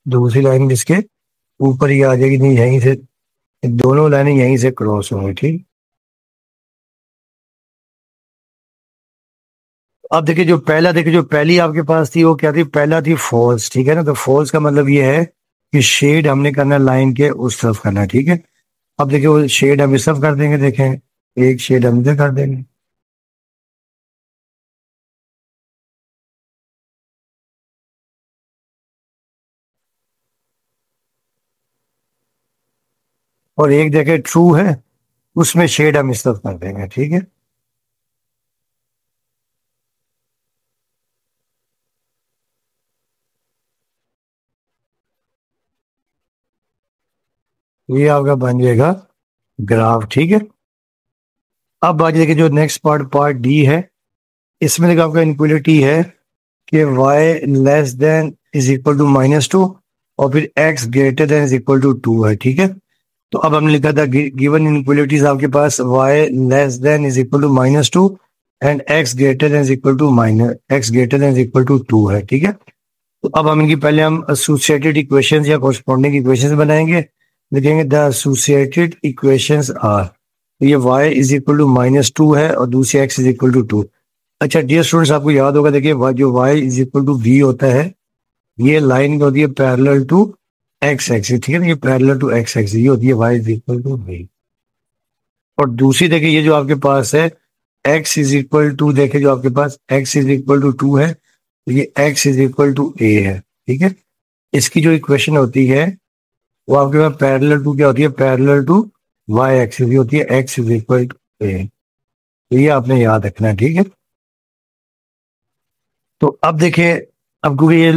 Speaker 1: दूसरी लाइन भी इसके ऊपर ही आ जाएगी, नहीं यहीं से दोनों लाइनें यहीं से क्रॉस होंगी, ठीक। अब देखिए जो पहला, देखिए जो पहली आपके पास थी वो क्या थी, पहला थी फॉल्स, ठीक है ना, तो फॉल्स का मतलब ये है कि शेड हमने करना लाइन के उस तरफ करना है, ठीक है। अब देखिए वो शेड हम इस तरफ कर देंगे, देखें एक शेड हम इधर कर देंगे, और एक देखे ट्रू है, उसमें शेड हम इस तरफ कर देंगे, ठीक है। ये आपका बन जाएगा ग्राफ, ठीक है। अब बाकी देखिए जो नेक्स्ट पार्ट, पार्ट डी है, इसमें देखिए आपका इनक्वलिटी है कि y less than is equal to -2 और फिर x greater than is equal to 2 है, ठीक है। तो अब हमने लिखा था गिवन इनक्वलिटीज आपके पास y less than is equal to -2 and x greater than is equal to x greater than is equal to 2 है, ठीक है। तो अब हम इनकी पहले हम एसोसिएटेड इक्वेशंस या कॉरस्पॉन्डिंग इक्वेशंस बनाएंगे, लिखेंगे द एसोसिएटेड इक्वेशंस आर, ये y इज इक्वल टू -2 है और दूसरी x इज इक्वल टू 2। अच्छा डियर स्टूडेंट्स, आपको याद होगा देखिए जो y is equal to v होता है, ये लाइन होती है पैरेलल टू x एक्सिस, ठीक है ना, ये पैरेलल टू x एक्सिस, ये होती है y is equal to v। और दूसरी देखिए ये जो आपके पास है x इज इक्वल टू, देखिए जो आपके पास x इज इक्वल टू 2 है, तो ये x is equal to a है, ठीक है। इसकी जो इक्वेशन होती है वो आपके पास पैरेलल टू क्या होती है, पैरेलल टू y एक्सिस, ये होती है x is equal to a, तो ये आपने याद रखना है, ठीक है। तो अब देखिए, अब क्योंकि ये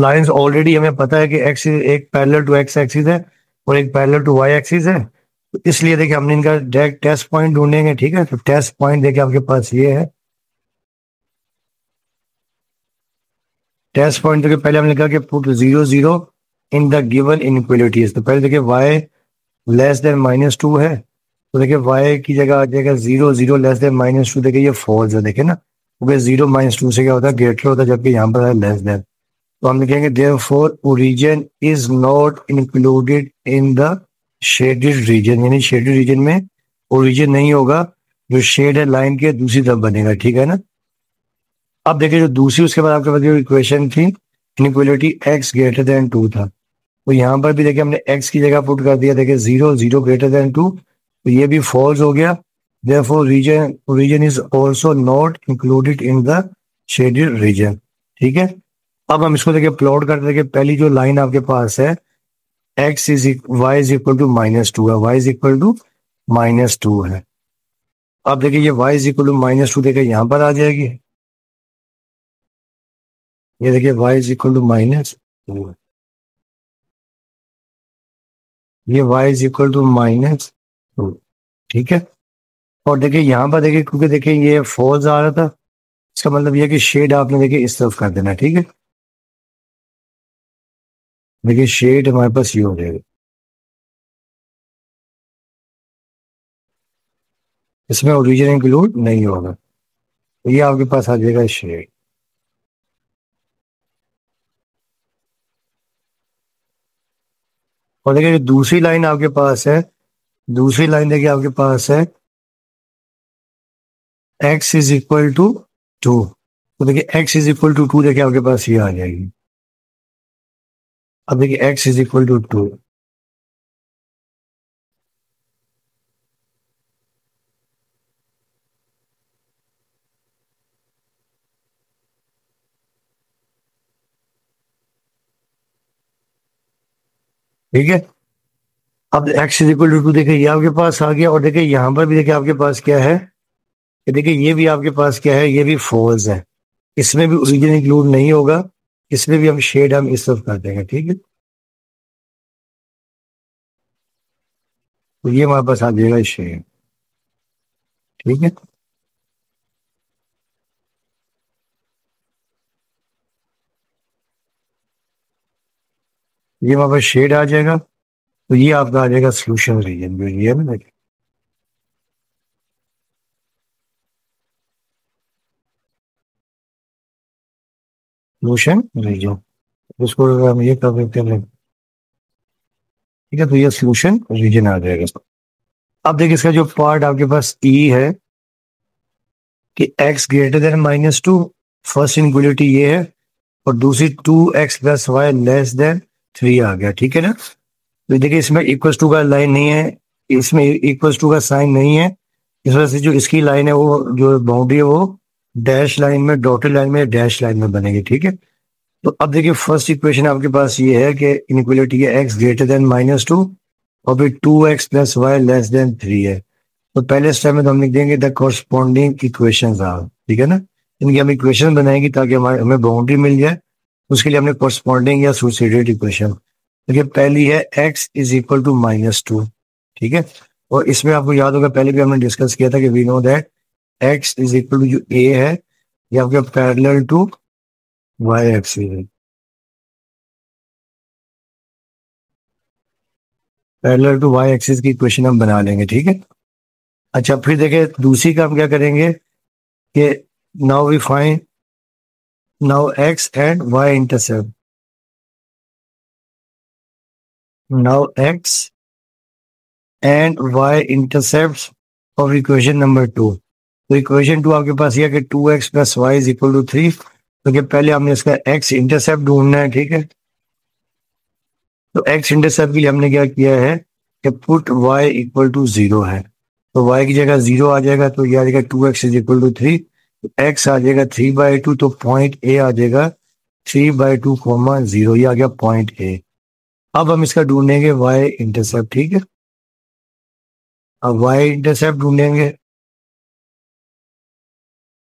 Speaker 1: लाइंस ऑलरेडी हमें पता है कि एक्स एक पैरेलल टू एक्स एक्सिस है और एक पैरेलल टू वाई एक्सिस है, तो इसलिए देखिए हमने इनका डायरेक्ट टेस्ट पॉइंट ढूंढेंगे, ठीक है। तो टेस्ट पॉइंट देखिए आपके पास ये है, टेस्ट पॉइंट देखिए पहले हमने लिखा कि put 0, 0 in the given inequalities. तो पहले देखिए वाई लेस देन -2 है, तो देखिए वाई की जगह आ जाएगा 0, 0 लेस देन -2, देखिए ये फॉल्स है, देखिए ना, क्योंकि 0 -2 से क्या होता है, ग्रेटर होता है, जबकि यहाँ पर है लेस देन। तो हम लिखेंगे therefore origin is not included in the shaded reason, यानी शेडेड रीजन में ओरिजिन नहीं होगा, जो शेड है लाइन के दूसरी तरफ बनेगा, ठीक है ना। अब देखिए जो दूसरी उसके बाद आपके पास जो इक्वेशन थी, इनइक्वालिटी x ग्रेटर देन 2 था, तो यहाँ पर भी देखिए हमने x की जगह पुट कर दिया, देखिए 0, 0 ग्रेटर देन 2, तो ये भी फॉल्स हो गया। Therefore region is also not included in the shaded region, ठीक है। अब हम इसको देखिए प्लॉट करते हैं कि पहली जो लाइन आपके पास है वाई इज इक्वल टू -2 है, वाई इज इक्वल टू -2 है। अब देखिए ये वाई इज इक्वल टू -2 देखिए यहाँ पर आ जाएगी, ये देखिए वाई इज इक्वल टू -2, ये वाई इज इक्वल टू -2, ठीक है। और देखिए यहाँ पर देखिए, क्योंकि देखिए ये फॉल्स आ रहा था, इसका मतलब ये कि शेड आपने देखिए इस तरफ कर देना, ठीक है। देखिए शेड हमारे पास ये हो जाएगा, इसमें ओरिजिन इंक्लूड नहीं होगा, तो ये आपके पास आ जाएगा शेड। और देखिए जो दूसरी लाइन आपके पास है, दूसरी लाइन देखिए आपके पास है x इज इक्वल टू 2, तो देखिए x इज इक्वल टू 2 देखिए आपके पास ये आ जाएगी। अब देखिए x इज इक्वल टू 2, ठीक है। अब x इज इक्वल टू 2 देखिए ये आपके पास आ गया, और देखिए यहाँ पर भी देखिए आपके पास क्या है, कि देखिए ये भी आपके पास क्या है, ये भी फॉल्स है, इसमें भी ओरिजिन इंक्लूड नहीं होगा, इसमें भी हम शेड हम इस तरफ कर देंगे। ठीक है, तो ये हमारे पास आ जाएगा शेड। ठीक है, ये हमारे पास शेड आ जाएगा, तो ये आपका आ जाएगा सोल्यूशन रीजन, जो ये है ना सोल्यूशन रीजन, इसको हम ये कर देते हैं। ठीक है, तो ये सोल्यूशन रीजन आ जाएगा। अब देखिए इसका जो पार्ट आपके पास ई है कि x greater than -2, first inequality ये है, और दूसरी 2x plus y less than 3 आ गया। ठीक है ना, तो देखिए इसमें इक्वल टू का लाइन नहीं है, इसमें इक्वल टू का साइन नहीं है, इस वजह से जो इसकी लाइन है वो जो बाउंड्री है वो डैश लाइन में, डॉटेड लाइन में, डैश लाइन में बनेगी। ठीक है, तो अब देखिए फर्स्ट इक्वेशन आपके पास ये है कि इनक्वलिटी है x ग्रेटर देन -2, और फिर 2x plus y less than 3 है। तो पहले स्टेप में तो हम लिख देंगे द कॉरस्पॉन्डिंग इक्वेशंस आर। ठीक है ना, इनकी हम इक्वेशन बनाएंगे ताकि हमारे हमें बाउंड्री मिल जाए, उसके लिए हमने कॉरस्पॉन्डिंग या एसोसिएटेड इक्वेशन। देखिए पहली है x इज इक्वल टू -2। ठीक है, और इसमें आपको याद होगा पहले भी हमने डिस्कस किया था कि we know that x is equal to जो a है ये आपके पैरेलल टू y एक्सिस है, पैरेलल टू y एक्सिस की इक्वेशन हम बना लेंगे। ठीक है, अच्छा फिर देखिए दूसरी का हम क्या करेंगे कि now we find now x and y intercept, now x and y intercept of equation number 2। तो इक्वेशन 2 आपके पास ये है कि 2x plus y is equal to 3। तो कि पहले हमने इसका x इंटरसेप्ट ढूंढना है। ठीक है, तो x इंटरसेप्ट के लिए हमने क्या किया है कि पुट y इक्वल टू 0 है, तो y की जगह 0 आ जाएगा, तो ये आ जाएगा 2x इज इक्वल टू 3, तो x आ जाएगा 3/2, तो पॉइंट a आ जाएगा 3/2, 0, ये आ गया पॉइंट a। अब हम इसका ढूंढेंगे y इंटरसेप्ट। ठीक है, अब y इंटरसेप्ट ढूंढेंगे,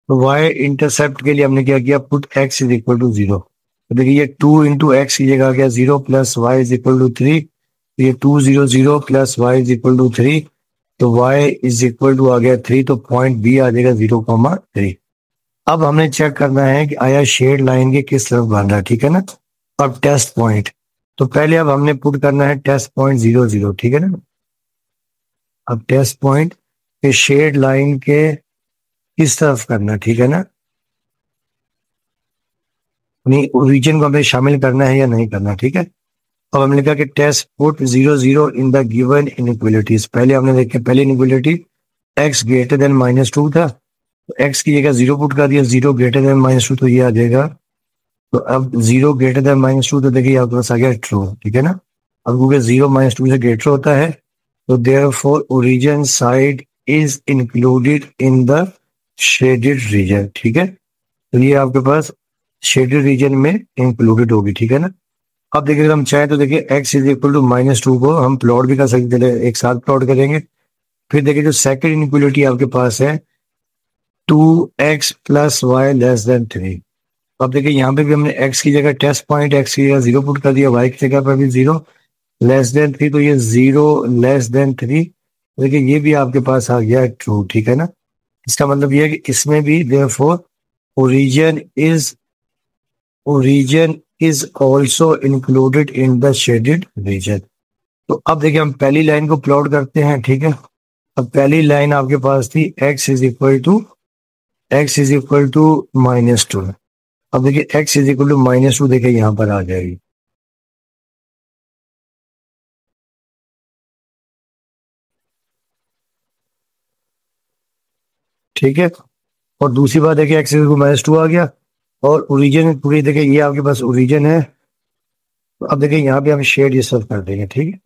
Speaker 1: तो y इंटरसेप्ट के लिए हमने क्या किया, put x is equal to 0। तो देखिए ये 2 × x की जगह आ गया 0 plus y is equal to 3, तो ये 2 0 0 plus y is equal to 3, तो y इज इक्वल टू आ गया 3, तो पॉइंट b आ जाएगा 0,3। अब हमने चेक करना है कि आया शेड लाइन के किस तरफ बन रहा है। ठीक है ना, अब टेस्ट पॉइंट, तो पहले अब हमने पुट करना है टेस्ट पॉइंट 0 0। ठीक है ना, अब टेस्ट पॉइंट के शेड लाइन के किस तरफ करना। ठीक है ना, रीजन को हमें शामिल करना है या नहीं करना। ठीक है, अब हमने लिखा कि test put 0 0 in the given inequalities. पहले हमने देखा पहली इनइक्वलिटी x ग्रेटर देन -2 था, तो x की जगह 0 पुट कर दिया, 0 ग्रेटर देन -2, तो ये आ जाएगा, तो अब 0 ग्रेटर देन -2, तो देखिए आपके पास आ गया ट्रू। ठीक है ना, अब क्योंकि 0 -2 से ग्रेटर होता है, तो therefore origin side is included in the shaded region. ठीक है, तो ये आपके पास शेडेड रीजन में इंक्लूडेड होगी। ठीक है ना, अब देखिए अगर हम चाहें तो देखिए x इज इक्वल टू -2 को हम प्लॉट भी कर सकते हैं, एक साथ प्लॉट करेंगे। फिर देखिए जो सेकंड इनइक्वलिटी आपके पास है 2x plus y less than 3। अब देखिए यहाँ पे भी हमने x की जगह टेस्ट पॉइंट x की जगह 0 पुट कर दिया, y की जगह पर भी 0 लेस देन 3, तो ये 0 लेस देन 3, देखिए ये भी आपके पास आ गया ट्रू। ठीक है ना, इसका मतलब ये है कि इसमें भी therefore origin is origin is also included in the shaded reason. तो अब देखिए हम पहली लाइन को प्लॉट करते हैं। ठीक है, अब पहली लाइन आपके पास थी x इज इक्वल टू -2। अब देखिए x इज इक्वल टू -2 देखिए यहाँ पर आ जाएगी। ठीक है, और दूसरी बात देखिए x इज इक्वल -2 आ गया, और ओरिजिन पूरी देखिए ये आपके पास ओरिजिन है। तो अब देखिए यहाँ पे हम शेड ये सब कर देंगे। ठीक है,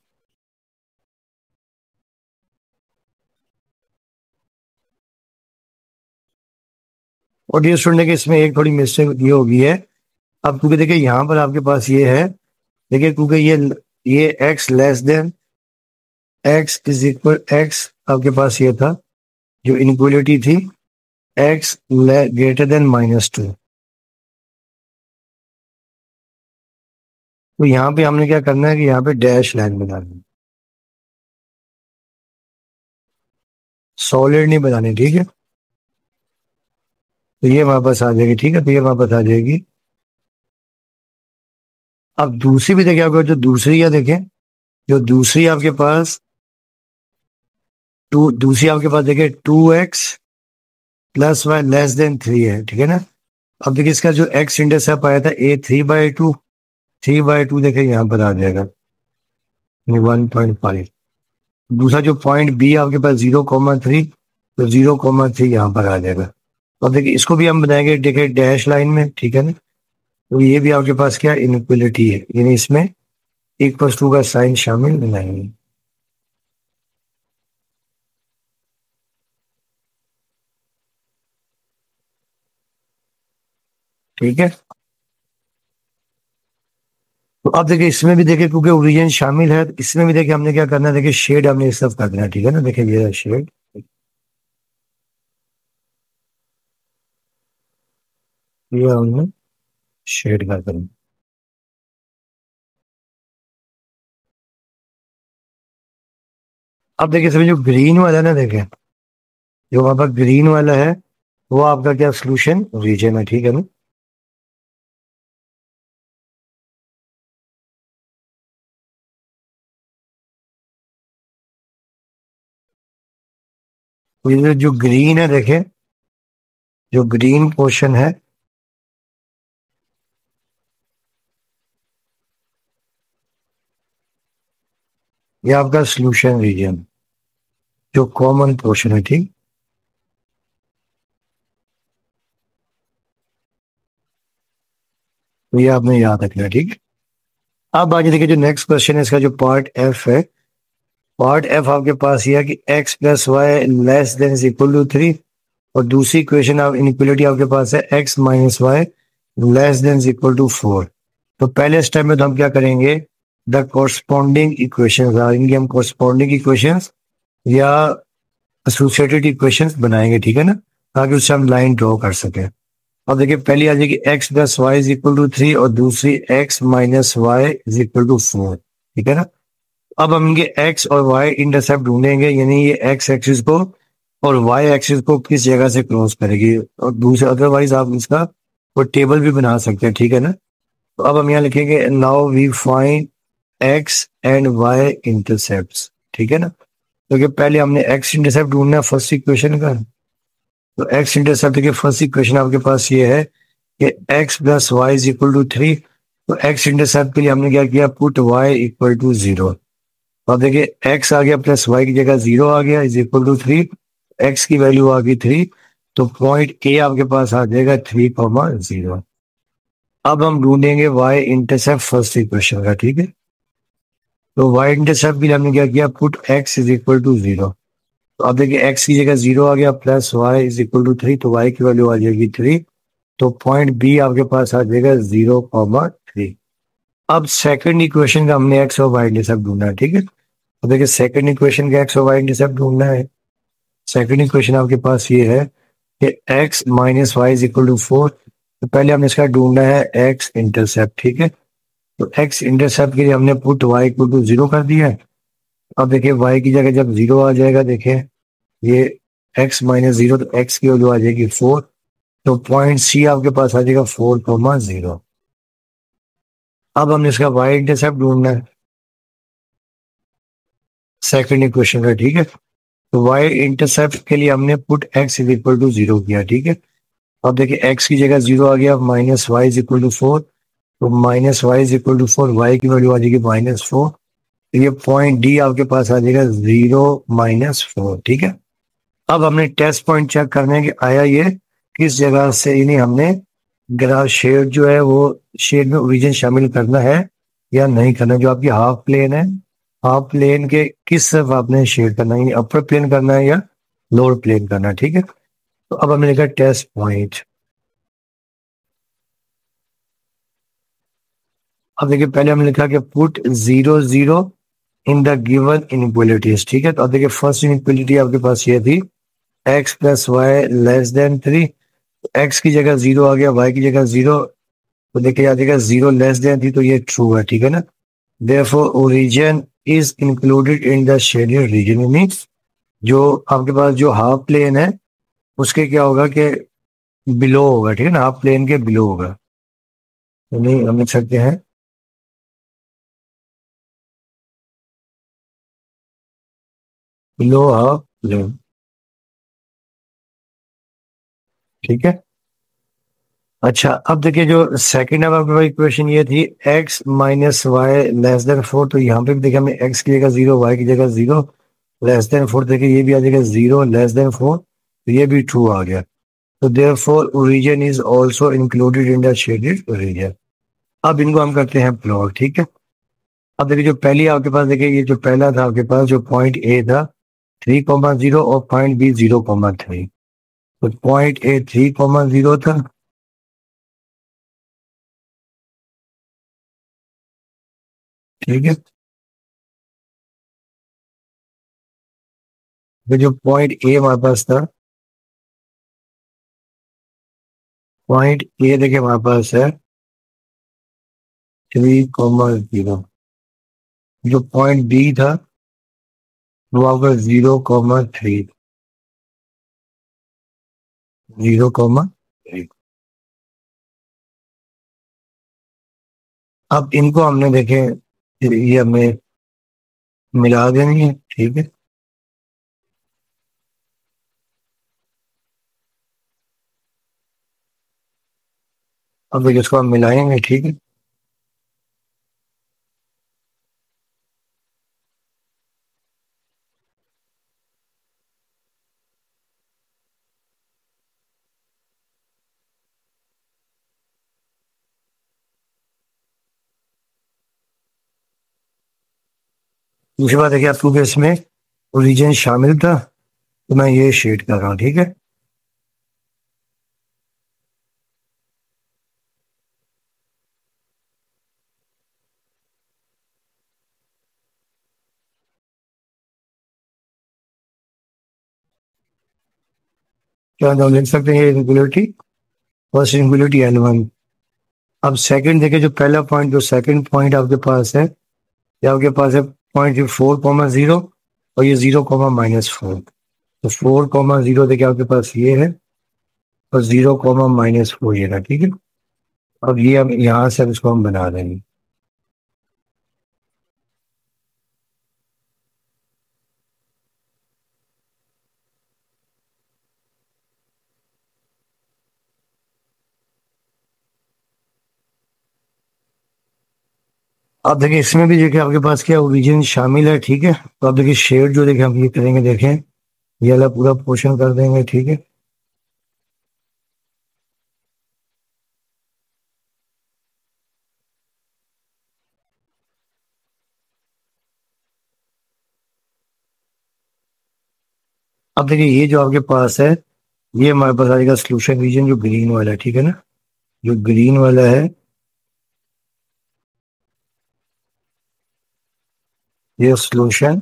Speaker 1: और ये स्टूडेंट देखिए इसमें एक थोड़ी मिस्टेक ये हो गई है। अब क्योंकि देखिए यहाँ पर आपके पास ये है, देखिए क्योंकि ये ये x less than x is equal x आपके पास ये था जो इनइक्वलिटी थी x ग्रेटर देन -2। तो यहाँ पे हमने क्या करना है कि यहाँ पे डैश लाइन बनानी है, सॉलिड नहीं बनानी, ठीक है। तो ये हमारे पास आ जाएगी, ठीक है, तो ये हमारे पास आ जाएगी। अब दूसरी भी देखें आपको, जो दूसरी है देखें, जो दूसरी आपके पास दूसरी आपके पास देखें 2x plus y less than 3 है, ठीक है ना। अब देखिए इसका जो x इंटरसेप्ट आया था a 3/2, 3/2 देखें यहाँ पर आ जाएगा 1.5। दूसरा जो पॉइंट b आपके पास 0,3, तो 0,3 यहाँ पर आ जाएगा। अब देखिए इसको भी हम बनाएंगे, देखिए डैश लाइन में, ठीक है ना। तो ये भी आपके पास क्या इनइक्वलिटी है, यानी इसमें इक्वल टू का साइन शामिल नहीं है, ठीक है। तो अब देखिए इसमें भी देखिए क्योंकि ओरिजिन शामिल है, तो इसमें भी देखिए हमने क्या करना है, देखिए शेड हमने इस तरफ कर देना है, ठीक है ना। देखिए ये शेड, ये हमने शेड कर देना। अब देखिए इसमें जो ग्रीन वाला है ना, देखें जो वहां पर ग्रीन वाला है वो आपका क्या सोल्यूशन रीजन है, ठीक है ना। तो ये जो ग्रीन है देखें, जो ग्रीन पोर्शन है ये आपका सोल्यूशन रीजन, जो कॉमन पोर्शन है, ठीक। तो ये आपने याद रखना है, ठीक। अब आगे देखिए जो नेक्स्ट क्वेश्चन है, इसका जो पार्ट एफ है, पार्ट एफ आपके पास ये है कि x plus y less than is equal to 3, और दूसरी इक्वेशन ऑफ इनइक्वलिटी आपके पास है x minus y less than is equal to 4। तो पहले स्टेप में तो हम क्या करेंगे, द कोरस्पॉन्डिंग इक्वेशंस आएंगे, हम कोरस्पॉन्डिंग इक्वेशंस या एसोसिएटेड इक्वेशंस बनाएंगे, ठीक है ना, ताकि उससे हम लाइन ड्रॉ कर सकें। अब देखिए पहली आ जाएगी x plus y is equal to 3 और दूसरी x minus y is equal to 4, ठीक है ना। अब हम इनके x और y इंटरसेप्ट ढूंढेंगे, यानी ये x एक्सिस को और y एक्सिस को किस जगह से क्रॉस करेगी, और दूसरे अदरवाइज आप इसका वो टेबल भी बना सकते हैं, ठीक है ना। तो अब हम यहाँ लिखेंगे now we find x and y intercept, ठीक है ना। क्योंकि पहले हमने x इंटरसेप्ट ढूंढना है फर्स्ट इक्वेशन का। तो x इंटरसेप्ट के फर्स्ट इक्वेशन आपके पास ये है कि x plus y is equal to 3। तो x इंटरसेप्ट के लिए हमने क्या किया, पुट y इक्वल टू 0। अब देखिए x आ गया प्लस वाई की जगह 0 आ गया इज इक्वल टू 3, x की वैल्यू आ गई 3, तो पॉइंट a आपके पास आ जाएगा 3,0। अब हम ढूंढेंगे y इंटरसेप्ट फर्स्ट इक्वेशन का, ठीक है। तो y इंटरसेप्ट के लिए हमने क्या किया, put x is equal to 0। तो अब देखिए x की जगह 0 आ गया plus y is equal to 3, तो y की वैल्यू आ जाएगी 3, तो पॉइंट b आपके पास आ जाएगा 0,3। अब सेकंड इक्वेशन का हमने x और y इंटरसेप्ट ढूंढना है, ठीक है। तो देखिए सेकंड इक्वेशन का x और y इंटरसेप्ट ढूंढना है। सेकंड इक्वेशन आपके पास ये है कि x minus y is equal to 4। तो पहले हमने इसका ढूंढना है x इंटरसेप्ट, ठीक है। तो x इंटरसेप्ट के लिए हमने पुट y इक्वल टू 0 कर दिया है। अब देखिए y की जगह जब 0 आ जाएगा, देखिए ये x माइनस 0, तो x की वैल्यू आ जाएगी 4, तो पॉइंट c आपके पास आ जाएगा 4,0। अब हमने इसका y इंटरसेप्ट ढूंढना है सेकंड इक्वेशन का, ठीक है। तो y इंटरसेप्ट के लिए हमने put x is equal to 0 किया, ठीक है। अब देखिए x की जगह 0 आ गया, minus y is equal to 4, तो minus y is equal to 4, y की वैल्यू आ जाएगी -4, तो ये पॉइंट डी आपके पास आ जाएगा 0 - 4, ठीक है। अब हमने टेस्ट पॉइंट चेक करना है कि आया ये किस जगह से, यानी हमने ग्राफ शेड जो है वो शेड में ओरिजिन शामिल करना है या नहीं करना। जो आपकी हाफ प्लेन है, हाफ प्लेन के किस तरफ आपने शेड करना है, अपर प्लेन करना है या लोअर प्लेन करना है, ठीक है। तो अब हमने लिखा टेस्ट पॉइंट। अब देखिए पहले हमने लिखा कि put 0 0 in the given inequalities, ठीक है। तो अब देखिए फर्स्ट इनइक्वालिटी आपके पास ये थी x plus y less than 3। X की जगह 0 आ गया, y की जगह 0, तो देखिए आ जाएगा 0 लेस देन 3, तो ये ट्रू है, ठीक है ना। Therefore origin is included in the shaded reason, means जो आपके पास जो हाफ प्लेन है उसके क्या होगा कि बिलो होगा, ठीक है ना, हाफ प्लेन के बिलो होगा। तो नहीं हम लिख सकते हैं बिलो हाफ प्लेन, ठीक है। अच्छा अब देखिए जो सेकंड अब आपके पास इक्वेशन ये थी x minus y less than 4, तो यहाँ पे भी देखिए हमने x की जगह 0, y की जगह 0 लेस देन 4, देखिए ये भी आ जाएगा 0 लेस देन 4, तो ये भी ट्रू आ गया। तो therefore origin is also included in the shaded reason. अब इनको हम करते हैं प्लॉट, ठीक है। अब देखिए जो पहली आपके पास देखिए ये जो पहला था आपके पास जो पॉइंट ए था 3,0 और पॉइंट बी 0,3, तो पॉइंट ए 3,0 था, ठीक है। तो जो पॉइंट ए हमारे पास था, पॉइंट ए देखिए हमारे पास है 3,0, जो पॉइंट बी था वो आपका 0,3, 0,3। अब इनको हमने देखे ये हमें मिला देनी है, ठीक है। अब देखिए इसको हम मिलाएंगे, ठीक है। दूसरी बात देखिए आपको कि इसमें ओरिजिन शामिल था, तो मैं ये शेड कर रहा हूँ, ठीक है। क्या हम लिख सकते हैं ये इनक्वलिटी, फर्स्ट इनक्वलिटी L1। अब सेकंड देखिए जो पहला पॉइंट जो सेकंड पॉइंट आपके पास है, ये आपके पास है पॉइंट 4,0 और ये 0,-4, तो 4,0 देखिए आपके पास ये है और 0,-4 ये रहा, ठीक है। अब ये हम यहाँ से अब इसको हम बना देंगे। अब देखिए इसमें भी देखिए आपके पास क्या ओरिजिन शामिल है, ठीक है। तो अब देखिए शेड जो देखिए हम ये करेंगे, देखें ये वाला पूरा पोर्शन कर देंगे, ठीक है। अब देखिए ये जो आपके पास है ये हमारे पास आएगा सोल्यूशन रीजन जो ग्रीन वाला है, ठीक है ना, जो ग्रीन वाला है ये सोल्यूशन,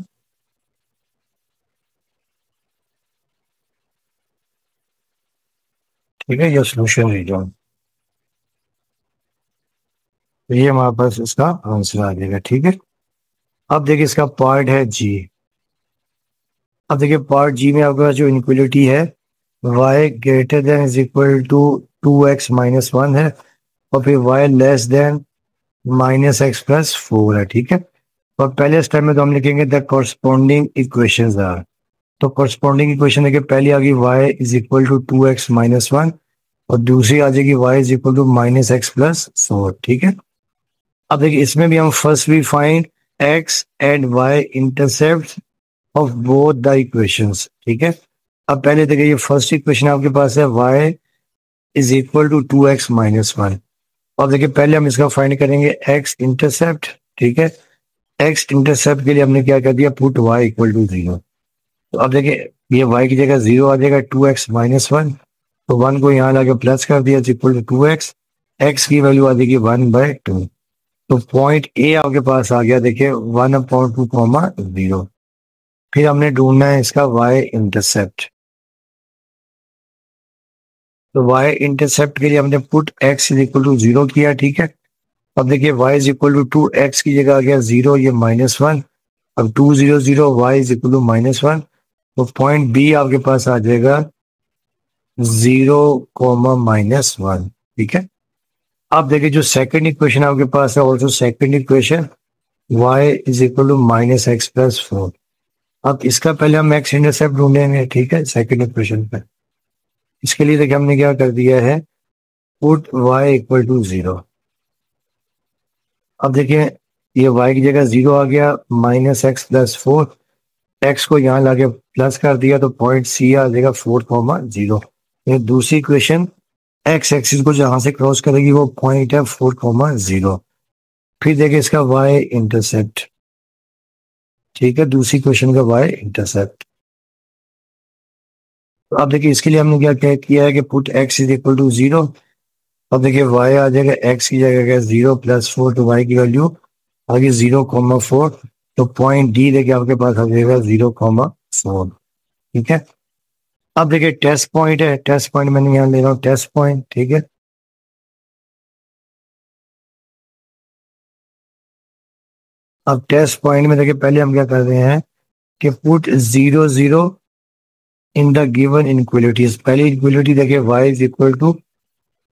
Speaker 1: ठीक है, ये सोल्यूशन रीजन, तो ये हमारे पास इसका आंसर आ जाएगा, ठीक है। अब देखिए इसका पार्ट है जी। अब देखिए पार्ट जी में आपके पास जो इनक्वलिटी है y greater than is equal to 2x-1 है, और फिर y लेस देन -x+4 है, ठीक है। और पहले स्टेप में तो हम लिखेंगे द कॉरस्पॉन्डिंग इक्वेशंस आर, तो कॉरस्पॉन्डिंग इक्वेशन देखिए पहली आ गई y is equal to 2x-1 और दूसरी आ जाएगी y is equal to -x+4, ठीक है। अब देखिए इसमें भी हम first we find x and y intercept of both the equations, ठीक है। अब पहले देखिए ये फर्स्ट इक्वेशन आपके पास है y is equal to 2x-1। अब देखिए पहले हम इसका फाइंड करेंगे x इंटरसेप्ट, ठीक है। x इंटरसेप्ट के लिए हमने क्या कर दिया, पुट y इक्वल टू 0। तो अब देखिए ये y की जगह 0 आ जाएगा, 2x-1, तो 1 को यहाँ लाके प्लस कर दिया इक्वल टू 2x, x की वैल्यू आ जाएगी 1/2। तो पॉइंट ए आपके पास आ गया, देखिए 1/2, फिर हमने ढूंढना है इसका वाई इंटरसेप्ट। तो वाई इंटरसेप्ट के लिए हमने put x is equal to 0 किया, ठीक है। अब देखिए y is equal to 2x की जगह आ गया 0, ये -1। अब 2 0 0 y इज इक्वल टू -1। तो पॉइंट बी आपके पास आ जाएगा 0, -1, ठीक है। अब देखिए जो सेकंड इक्वेशन आपके पास है, also second equation y is equal to -x+4। अब इसका पहले हम x इंटरसेप्ट ढूंढेंगे, ठीक है, सेकंड इक्वेशन पे। इसके लिए देखिए हमने क्या कर दिया है, पुट y इक्वल टू 0। अब देखिए ये y की जगह 0 आ गया, -x+4। x को यहाँ लाके प्लस कर दिया तो पॉइंट सी आ जाएगा 4, 0। ये दूसरी इक्वेशन x एक्सिस को जहां से क्रॉस करेगी वो पॉइंट है 4, 0। फिर देखिए इसका y इंटरसेप्ट, ठीक है, दूसरी क्वेश्चन का y इंटरसेप्ट। तो अब देखिए इसके लिए हमने क्या किया है कि put x is equal to 0। अब देखिए y आ जाएगा x की जगह 0+4, तो y की वैल्यू आगे 0, 4। तो पॉइंट डी देखिए आपके पास आ जाएगा 0, 4, ठीक है। अब देखिए टेस्ट पॉइंट है, टेस्ट पॉइंट मैंने यहाँ ले रहा हूँ टेस्ट पॉइंट, ठीक है। अब टेस्ट पॉइंट में देखिए पहले हम क्या कर रहे हैं कि put 0, 0 in the given inequalities. पहली इनक्वलिटी देखिए y is equal to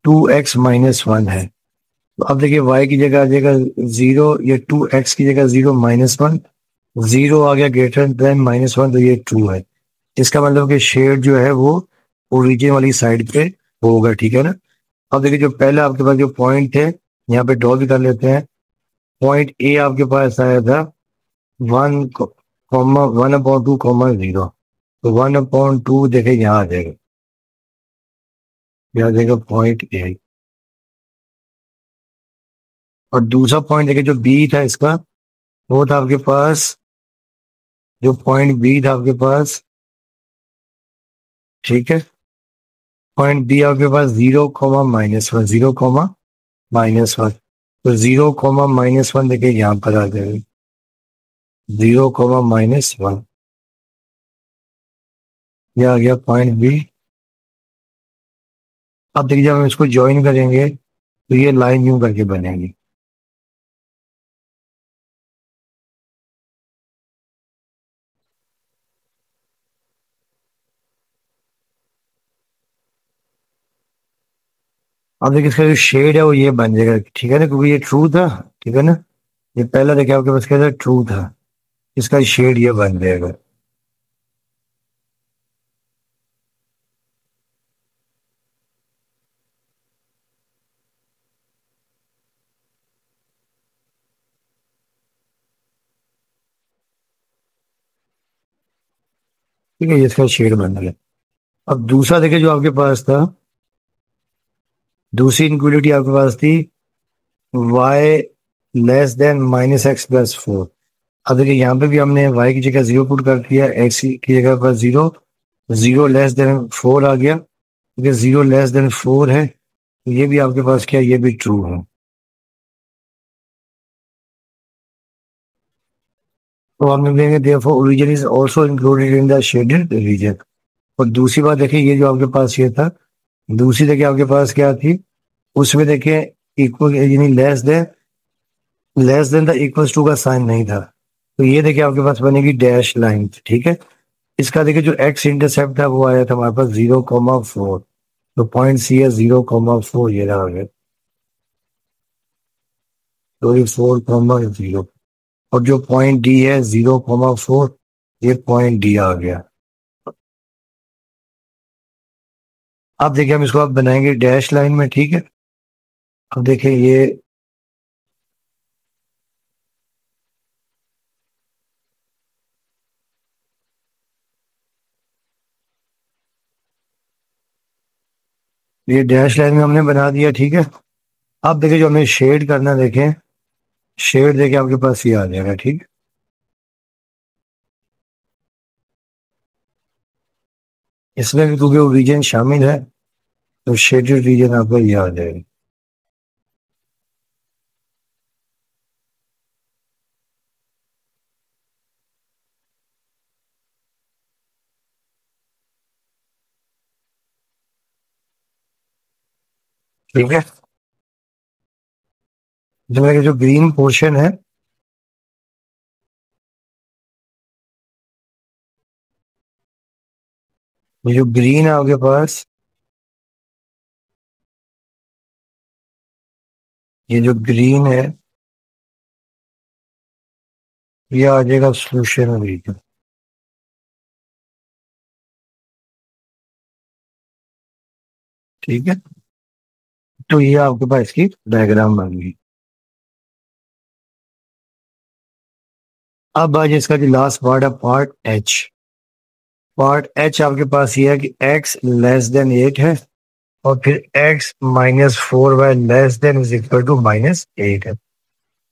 Speaker 1: 2x-1 है। तो अब देखिए y की जगह आ जाएगा 0, ये 2x की जगह 0, -1। 0 आ गया ग्रेटर देन -1, तो ये 2 है। इसका मतलब कि शेड जो है वो ओरिजिन वाली साइड पे होगा, ठीक है ना। अब देखिए जो पहला आपके पास जो पॉइंट है, यहाँ पे ड्रॉ भी कर लेते हैं। पॉइंट ए आपके पास आया था 1/2, 0। तो 1/2 देखे यहाँ आ जाएगा, यहाँ आ जाएगा पॉइंट ए। और दूसरा पॉइंट देखे जो बी था इसका, वो था आपके पास, जो पॉइंट बी था आपके पास, ठीक है। पॉइंट बी आपके पास 0, -1, तो 0, -1 देखिए यहाँ पर आ जाएगा 0, -1। ये आ गया पॉइंट बी। अब देखिए जब हम इसको ज्वाइन करेंगे तो ये लाइन यूं करके बनेगी। अब देखिए इसका जो शेड है वो ये बन जाएगा, ठीक है ना, क्योंकि ये ट्रू था, ठीक है ना। ये पहला देखिए आपके पास क्या था, ट्रू था। इसका शेड ये बन जाएगा। ठीक है, ये इसका शेड बन गया। अब दूसरा देखिए जो आपके पास था, दूसरी इनक्वलिटी आपके पास थी y लेस देन -x+4। अब देखिए यहाँ पे भी हमने y की जगह 0 पुट कर दिया, x की जगह पर 0। 0 <4 आ गया, क्योंकि 0 <4 है, तो ये भी आपके पास क्या, ये भी ट्रू है। तो हम लिखेंगे therefore origin is also included in the shaded region. और दूसरी बात देखिए ये जो आपके पास ये था, दूसरी देखिए आपके पास क्या थी, उसमें देखिए इक्वल यानी less than the equals to का साइन नहीं था। तो ये देखिए आपके पास बनेगी डैश लाइन, ठीक है। इसका देखिए जो एक्स इंटरसेप्ट था वो आया था हमारे पास 0, 4। तो पॉइंट सी है 0, 4, ये रहा है, तो ये 4, 0। और जो पॉइंट डी है 0, 4, ये पॉइंट डी आ गया। अब देखिए हम इसको अब बनाएंगे डैश लाइन में, ठीक है। अब देखिए ये डैश लाइन में हमने बना दिया, ठीक है। अब देखिए जो हमें शेड करना, देखें शेड देखिए आपके पास ये आ जाएगा, ठीक है। इसमें भी क्योंकि रीजन शामिल है तो शेडेड रीजन आपका ये आ जाएगा। ठीक है। जो ग्रीन पोर्शन है, ये जो ग्रीन है आपके पास, ये जो ग्रीन है ये आ जाएगा सोल्यूशन रीजन। ठीक है, तो ये आपके पास इसकी डायग्राम बन गई। अब आज इसका जो लास्ट पार्ट है, पार्ट एच। पार्ट एच आपके पास ये है कि x लेस देन 8 है, और फिर x minus 4y less than is equal to -8 है।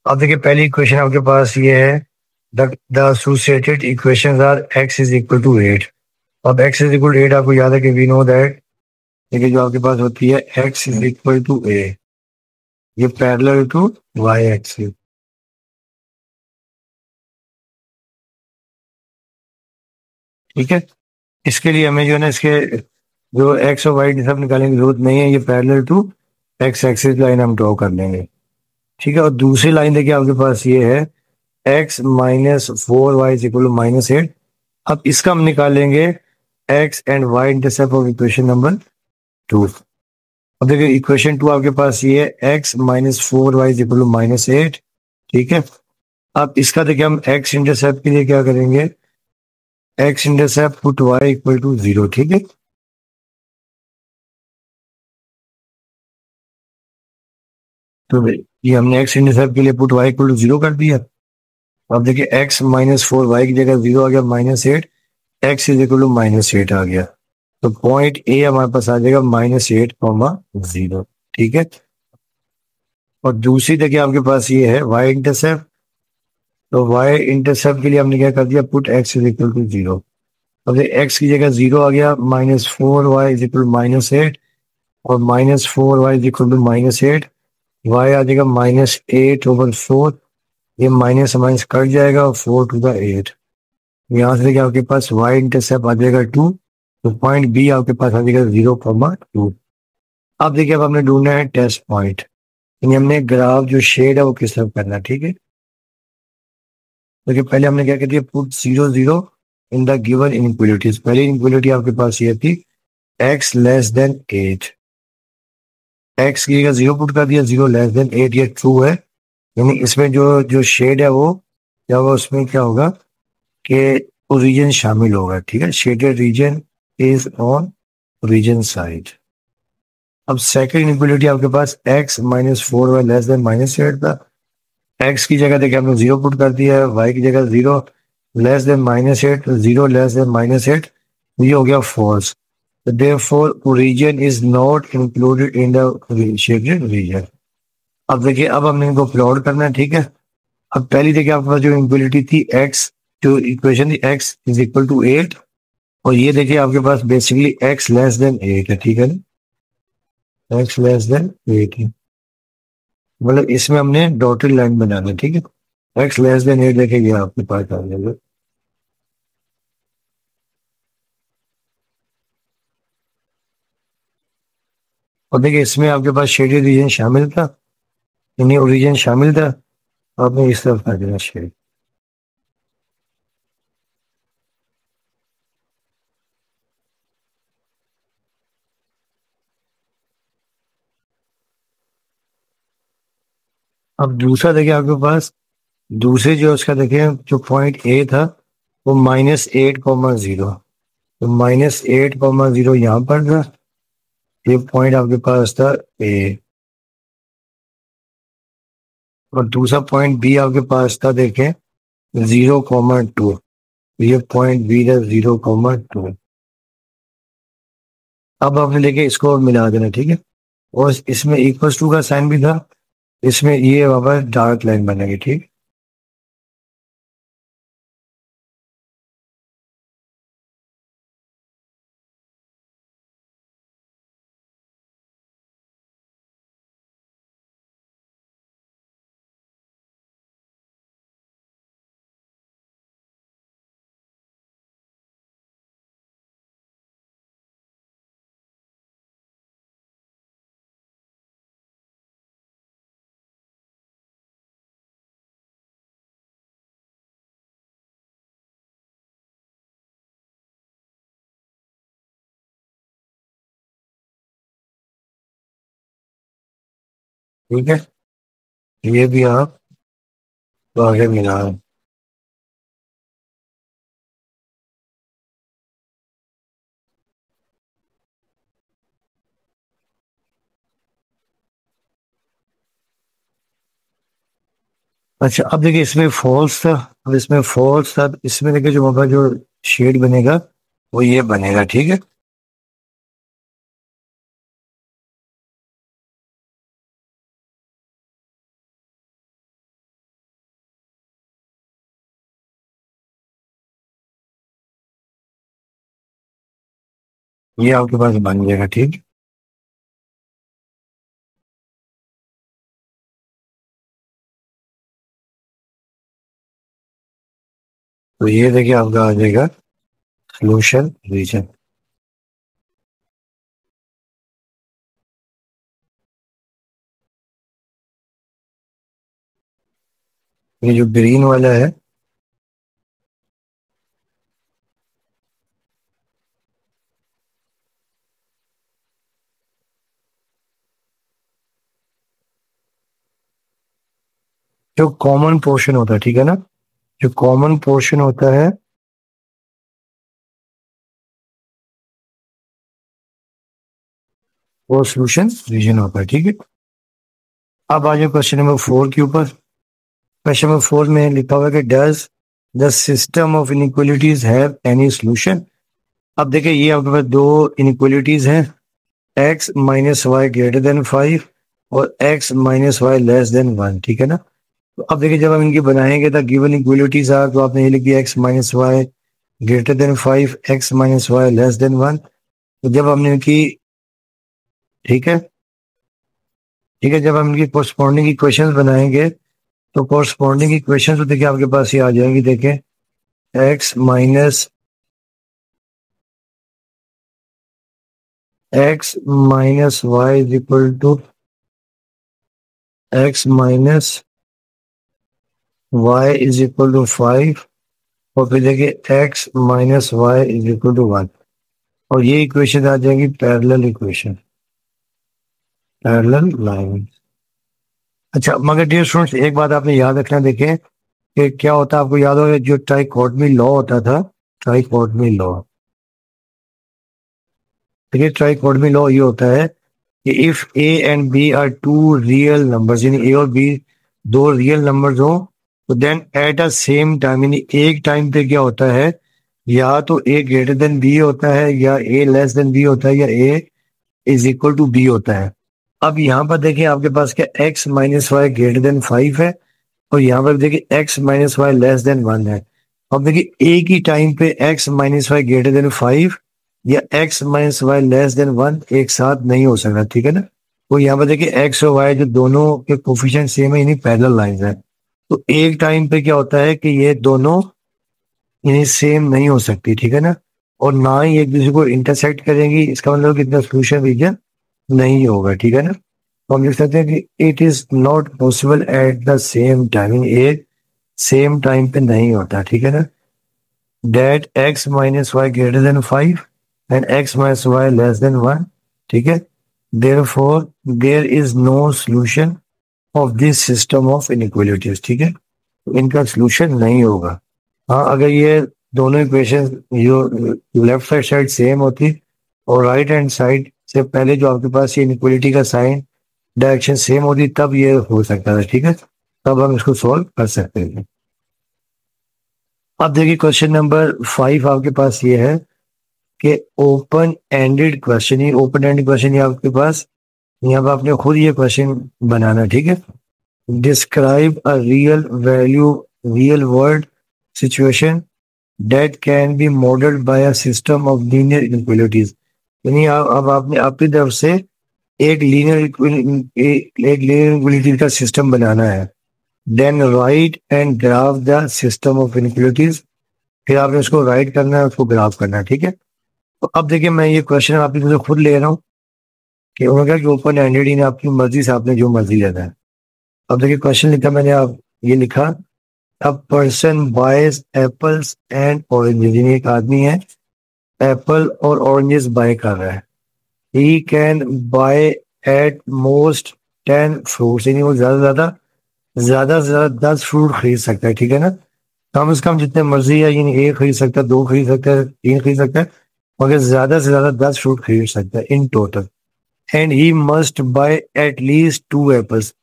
Speaker 1: अब देखिए पहली इक्वेशन आपके पास ये है, the associated equations are x is equal to 8। अब x इज इक्वल टू 8 आपको याद है कि वी नो दैट, देखिए जो आपके पास होती है x is equal to a, ये पैरेलल टू y एक्सिस। ठीक है, इसके लिए हमें जो है ना, इसके जो एक्स और वाई सब निकालने की जरूरत नहीं है, ये parallel to x axis line हम ड्रॉ कर लेंगे। ठीक है, और दूसरी लाइन देखिए आपके पास ये है, x minus 4y is equal to -8। अब इसका हम निकालेंगे x and y intercept of equation number 2। अब देखिए इक्वेशन 2 आपके पास ये है, x minus 4y is equal to -8। ठीक है, अब इसका देखिए हम एक्स इंटरसेप्ट के लिए क्या करेंगे, x intercept put y equal to 0। ठीक है, तो ये हमने एक्स इंटरसेप्ट के लिए पुट वाई इक्वल टू 0 कर दिया। अब देखिए एक्स माइनस 4y की जगह 0 आ गया, -8, एक्स इज इक्वल टू -8 आ गया। तो पॉइंट ए हमारे पास आ जाएगा -8, 0। ठीक है, और दूसरी देखिए आपके पास ये है वाई इंटरसेप्ट। तो वाई इंटरसेप्ट के लिए हमने क्या कर दिया, put x is equal to 0। अब एक्स की जगह 0 आ गया, -4y इज इक्वल -8, और -4y is equal to -8, Y आ जाएगा -8/4। ये माइनस माइनस कट जाएगा, 4 टू द 8। यहाँ से देखिए आपके पास वाई इंटरसेप्ट आ जाएगा 2, तो पॉइंट बी आपके पास आ जाएगा 0,2। अब देखिए अब हमने ढूंढना है टेस्ट पॉइंट, यानी हमने ग्राफ जो शेड है वो किस तरफ करना है। ठीक है, देखिए पहले हमने क्या कहती है, put 0, 0 in the given inequalities. पहली इनइक्वालिटी आपके पास ये थी, x लेस देन 8। एक्स की जगह 0 पुट कर दिया, 0 लेस देन 8, ये ट्रू है। यानी इसमें जो जो शेड है वो क्या होगा, उसमें क्या होगा कि रीजन शामिल होगा। ठीक है, shaded region is on region side. अब सेकंड इनइक्वालिटी आपके पास x -4y लेस देन -8 था। x की जगह देखिए हमने 0 पुट कर दिया है, y की जगह 0 लेस देन -8, 0 लेस देन -8, ये हो गया false. therefore origin is not included in the shaded region। अब देखिए अब हमने इनको प्लॉट करना है। ठीक है, अब पहली देखिए आपके पास जो इनइक्वालिटी थी x, जो इक्वेशन थी x इज इक्वल टू 8, और ये देखिए आपके पास बेसिकली x लेस देन 8 है। ठीक है ना, x लेस देन 8 है, मतलब इसमें हमने डॉटेड लाइन बनाना है। ठीक है, x लेस देन 8 देखिए ये आपके पास आ जाएगा। और देखिए इसमें आपके पास शेडेड रीजन शामिल था, यानी ओरिजिन शामिल था। आपने इस तरफ कर देना शेड। अब दूसरा देखिए आपके पास, दूसरे जो उसका देखिए जो पॉइंट ए था वो -8,0, तो -8,0 यहाँ पर था। ये पॉइंट आपके पास था ए, और दूसरा पॉइंट बी आपके पास था देखें 0,2, ये पॉइंट बी था 0,2। अब आपने देखे इसको मिला देना। ठीक है, और इसमें =2 का साइन भी था, इसमें ये वापस डार्क लाइन बनेगी। ठीक। ठीक है, ये भी आप आगे मिला है। अच्छा, अब देखिए इसमें फॉल्स था, अब इसमें फॉल्स था, इसमें देखिए जो हमारा जो शेड बनेगा वो ये बनेगा। ठीक है, ये आपके पास बन जाएगा। ठीक, तो ये देखिए आपका आ जाएगा सोल्यूशन रीजन। ये जो ग्रीन वाला है, जो कॉमन पोर्शन होता है, ठीक है ना, जो कॉमन पोर्शन होता है वो सोल्यूशन रीजन होता है। ठीक है, अब आ जाओ क्वेश्चन नंबर 4 के ऊपर। क्वेश्चन नंबर 4 में लिखा हुआ है कि does the system of inequalities have any solution. अब देखिए ये आपके पास दो इनइक्वालिटीज हैं, x minus y greater than 5 और x minus y less than 1। ठीक है ना, तो अब देखिए जब हम इनकी बनाएंगे तो गिवन इक्वलिटीज आर, तो आपने ये लिख दिया x minus y greater than 5, x minus y less than 1। तो जब हमने इनकी, ठीक है, ठीक है, जब हम इनकी कोरस्पॉन्डिंग इक्वेशंस बनाएंगे तो कोरस्पॉन्डिंग इक्वेशंस तो देखिए आपके पास ये आ जाएंगी। देखें, x minus x minus y is equal to x minus y is equal to 5, और फिर देखिए x minus y is equal to 1। और ये इक्वेशन आ जाएंगी पैरेलल इक्वेशन, पैरेलल लाइन। अच्छा, मगर डियर स्टूडेंट्स एक बात आपने याद रखना, देखें कि क्या होता है, आपको याद होगा जो ट्राइकोटमी लॉ होता था, ट्राइकोटमी लॉ। देखिए ट्राइकोटमी लॉ ये होता है कि if a and b are two real numbers, यानी ए और बी दो रियल नंबर्स हो, तो then at a same time, यानी एक टाइम पे क्या होता है, या तो ए ग्रेटर देन बी होता है, या ए लेस देन बी होता है, या a is equal to b होता है। अब यहाँ पर देखिए आपके पास क्या x minus y greater than 5 है, और यहाँ पर देखिए x minus y less than 1 है। अब देखिए एक ही टाइम पे x minus y greater than 5 या x minus y less than 1 एक साथ नहीं हो सकता। ठीक है ना, तो यहाँ पर देखिए एक्स और वाई जो दोनों के कोफिशिएंट सेम है, यानी पैरेलल लाइंस है। तो एक टाइम पे क्या होता है कि ये दोनों यानी सेम नहीं हो सकती। ठीक है ना, और ना ही एक दूसरे को इंटरसेक्ट करेंगी, इसका मतलब कितना सोल्यूशन रीजन नहीं होगा। ठीक है ना, तो हम लिख सकते हैं कि it is not possible at the same time, एक सेम टाइम पे नहीं होता। ठीक है ना, that x minus y greater than 5 and x minus y less than 1। ठीक है, therefore there is no solution of this system of inequalities. ठीक है, तो इनका सॉल्यूशन नहीं होगा। हाँ, अगर ये दोनों इक्वेशन जो लेफ्ट साइड साइड सेम होती और राइट हैंड साइड से पहले जो आपके पास ये इनइक्वालिटी का साइन डायरेक्शन सेम होती, तब ये हो सकता है। ठीक है, तब हम इसको सॉल्व कर सकते हैं। अब देखिए क्वेश्चन नंबर 5 आपके पास ये है कि ओपन एंडेड क्वेश्चन, ही ओपन एंडेड क्वेश्चन, ये आपके पास यहाँ पर आपने खुद ये क्वेश्चन बनाना। ठीक है, describe a real value, real world situation that can be modelled by a system of linear inequalities. यानी अब आपने अपनी तरफ से एक लीनियर इक्वालिटी का सिस्टम बनाना है। Then write and graph the system of inequalities, फिर आपने उसको राइट करना है, उसको ग्राफ करना है। ठीक है, तो अब देखिए मैं ये क्वेश्चन आपकी तरफ से खुद ले रहा हूँ कि उन्होंने कहा कि ओपन एंडेड, यानी आपकी मर्जी से आपने जो मर्जी लेना है। अब देखिए क्वेश्चन लिखा मैंने, आप ये लिखा, a person boys apples and oranges, यानी एक आदमी है एप्पल और ऑरेंजेस बाय कर रहा है। He can by eight most 10 fruits, यानी वो ज्यादा से ज्यादा 10 फ्रूट खरीद सकता है, ठीक है ना। कम से कम जितने मर्जी है, यानी एक खरीद सकता है, दो खरीद सकता है, तीन खरीद सकता है, मगर ज्यादा से ज्यादा 10 फ्रूट खरीद सकता है in total. And he must by at least 2 apples,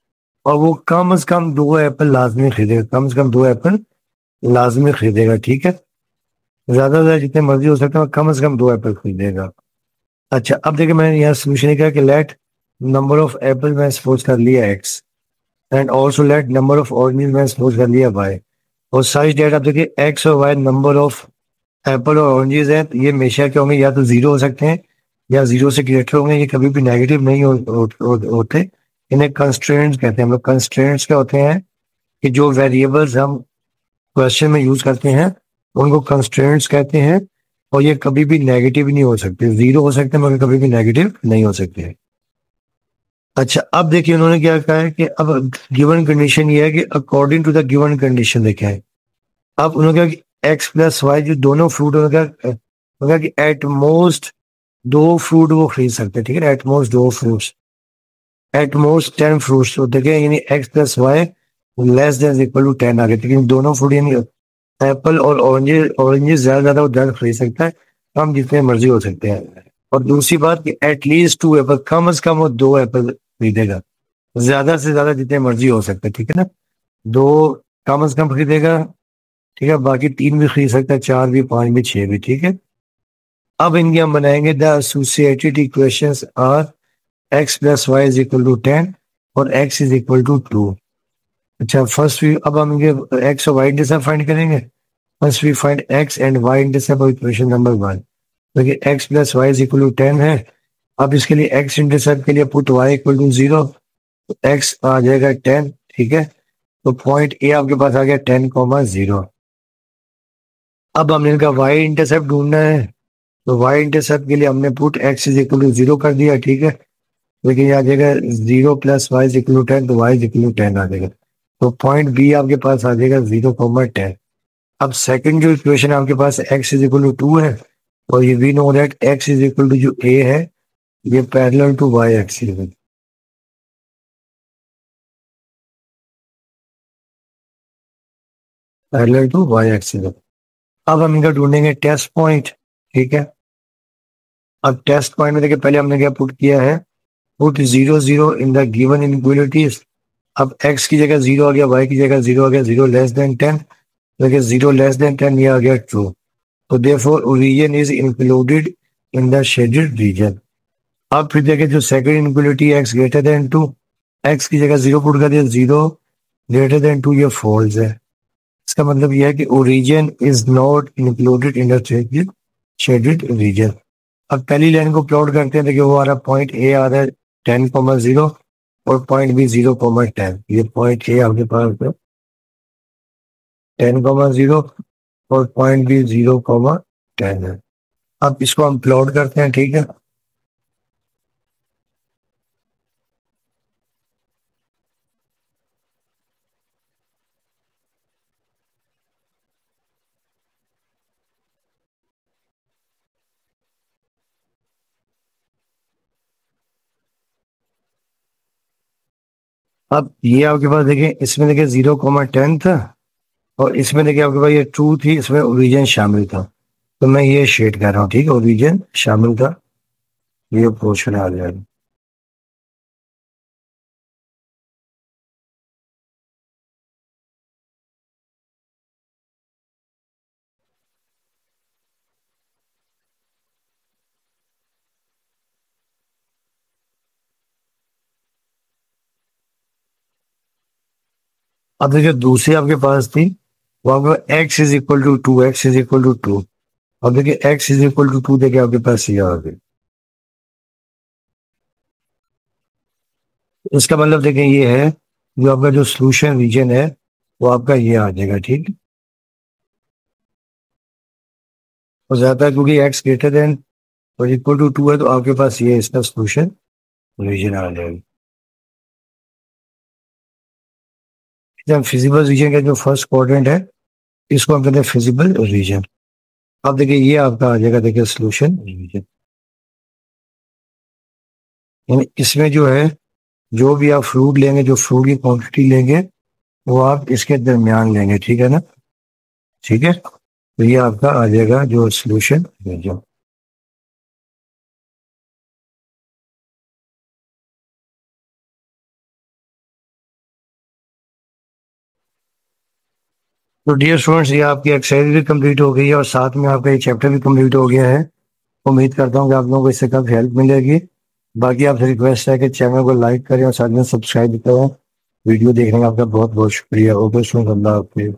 Speaker 1: और वो कम से कम 2 एप्पल लाजमी खरीदेगा, कम से कम 2 एप्पल लाजमी खरीदेगा, ठीक है। ज्यादा से ज्यादा जितने मर्जी हो सकता है, कम से कम 2 एप्पल खरीदेगा। अच्छा, अब देखिए मैंने यहाँ सोल्यूशन किया कि लेट नंबर ऑफ एप्पल मैं सपोज कर लिया x, and also let number of orange मैं सपोज कर लिया वाई। और साइज डेट आप देखिए एक्स और वाई नंबर ऑफ एप्पल और ऑरेंजेस हैं, तो ये हमेशा क्या होंगे, या तो जीरो हो सकते हैं या जीरो से ग्रेटर होंगे, ये कभी भी नेगेटिव नहीं होते। इन्हें कंस्ट्रेंट्स कहते हैं हम लोग। कंस्ट्रेंट्स क्या होते हैं कि जो वेरिएबल्स हम क्वेश्चन में यूज करते हैं उनको कंस्ट्रेंट्स कहते हैं, और ये कभी भी नेगेटिव नहीं हो सकते, जीरो हो सकते हैं मगर कभी भी नेगेटिव नहीं हो सकते। अच्छा, अब देखिए उन्होंने क्या कहा है कि अब गिवन कंडीशन ये है कि according to the given condition देखें है। अब उन्होंने कहा कि एक्स प्लस वाई जो दोनों फ्रूट, उन्होंने कहा कि एट मोस्ट 2 फ्रूट वो खरीद सकते हैं, ठीक है। At most 2 fruits, at most 10 fruits, तो देखिए यानी x plus y less than equal to 10 आ गए, लेकिन दोनों फ्रूट यानी एप्पल और ऑरेंजेस ऑरेंजेस ज्यादा वो ज्यादा खरीद सकता है, कम जितने मर्जी हो सकते हैं। और दूसरी बात कि एटलीस्ट 2 एप्पल, कम से कम वो 2 एप्पल खरीदेगा, ज्यादा से ज्यादा जितने मर्जी हो सकते हैं, ठीक है ना। दो कम से कम खरीदेगा, ठीक है, बाकी 3 भी खरीद सकता है, 4 भी, 5 भी, 6 भी, ठीक है। अब इनके हम बनाएंगे the associated equations are x plus y is equal to 10 और एक्स इज इक्वल टू 2। अच्छा, फर्स्ट वी अब हम इनके एक्स और वाई इंटरसेप्ट फाइंड करेंगे। First we find x and y intercept of equation number 1। देखिए x plus y is equal to 10 है। अब इसके लिए एक्स इंटरसेप्ट के लिए पुट वाई इक्वल टू 0, तो एक्स आ जाएगा 10, ठीक है। तो पॉइंट ए आपके पास आ गया 10,0। अब हमने इनका वाई इंटरसेप्ट ढूंढना है, तो वाई इंटरसेप्ट के लिए हमने put x is equal to 0 कर दिया, ठीक है। लेकिन ये आ जाएगा 0 + वाई इज इक्वल टू 10, तो वाई इज इक्वल टू 10 आ जाएगा। तो पॉइंट बी आपके पास आ जाएगा 0,10। अब सेकंड जो इक्वेशन आपके पास एक्स इज इक्वल टू 2 है, और ये we know that x is equal to जो ए है ये पैरेलल टू वाई एक्सिस है। पैरेलल टू वाई एक्सिस है। अब हम इनका ढूंढेंगे टेस्ट पॉइंट, ठीक है। अब टेस्ट पॉइंट में देखिए पहले हमने क्या पुट किया है, put 0 0 in the given inequalities. अब x की जगह 0 आ गया, y की जगह 0 आ गया, 0 <10। देखिए 0 <10 ये आ गया ट्रू, तो therefore origin is included in the shaded reason. अब फिर देखिए जो second inequality x greater than 2, x की जगह 0 पुट कर दिया, 0 <2 ये फॉल्स है। इसका मतलब यह है कि origin is not included in the shaded reason. अब पहली लाइन को प्लॉट करते हैं, देखिए वो आ रहा पॉइंट ए आ रहा है 10,0 और पॉइंट बी 0,10। ये पॉइंट ए आपके पास 10,0 और पॉइंट बी 0,10 है। अब इसको हम प्लॉट करते हैं, ठीक है। अब ये आपके पास देखिए, इसमें देखिए 0,10 था, और इसमें देखिए आपके पास ये ट्रू थी, इसमें ओरिजिन शामिल था। तो मैं ये शेड कर रहा हूँ, ठीक है, ओरिजिन शामिल था, ये पोर्शन आ जाएगा। अब देखिए दूसरी आपके पास थी, वो आपको x is equal to 2, x is equal to 2। अब देखिए एक्स इज इक्वल टू 2 देखिए आपके पास ये आ गई। इसका मतलब देखिए ये है, जो आपका जो सोल्यूशन रीजन है वो आपका ये आ जाएगा, ठीक है। और ज्यादा क्योंकि एक्स ग्रेटर देन और इक्वल टू 2 है, तो आपके पास ये इसका सोल्यूशन रीजन आ जाएगा। जब फिजिबल रीजन का जो फर्स्ट क्वाड्रेंट है, इसको हम कहते हैं फिजिबल रीजन। अब देखिए ये आपका आ जाएगा, देखिए सोल्यूशन रीजन। यानी इसमें जो है जो भी आप फ्रूट लेंगे, जो फ्रूट की क्वांटिटी लेंगे, वो आप इसके दरमियान लेंगे, ठीक है ना। ठीक है, तो ये आपका आ जाएगा जो सोल्यूशन जो। तो डियर स्टूडेंट्स, ये आपकी एक्सरसाइज भी कंप्लीट हो गई है और साथ में आपका ये चैप्टर भी कंप्लीट हो गया है। उम्मीद करता हूँ कि आप लोगों को इससे काफ़ी हेल्प मिलेगी। बाकी आपसे रिक्वेस्ट है कि चैनल को लाइक करें और साथ में सब्सक्राइब करें। वीडियो देखने का आपका बहुत बहुत शुक्रिया। ओके स्टूडेंट्स, अल्लाह हाफिज़।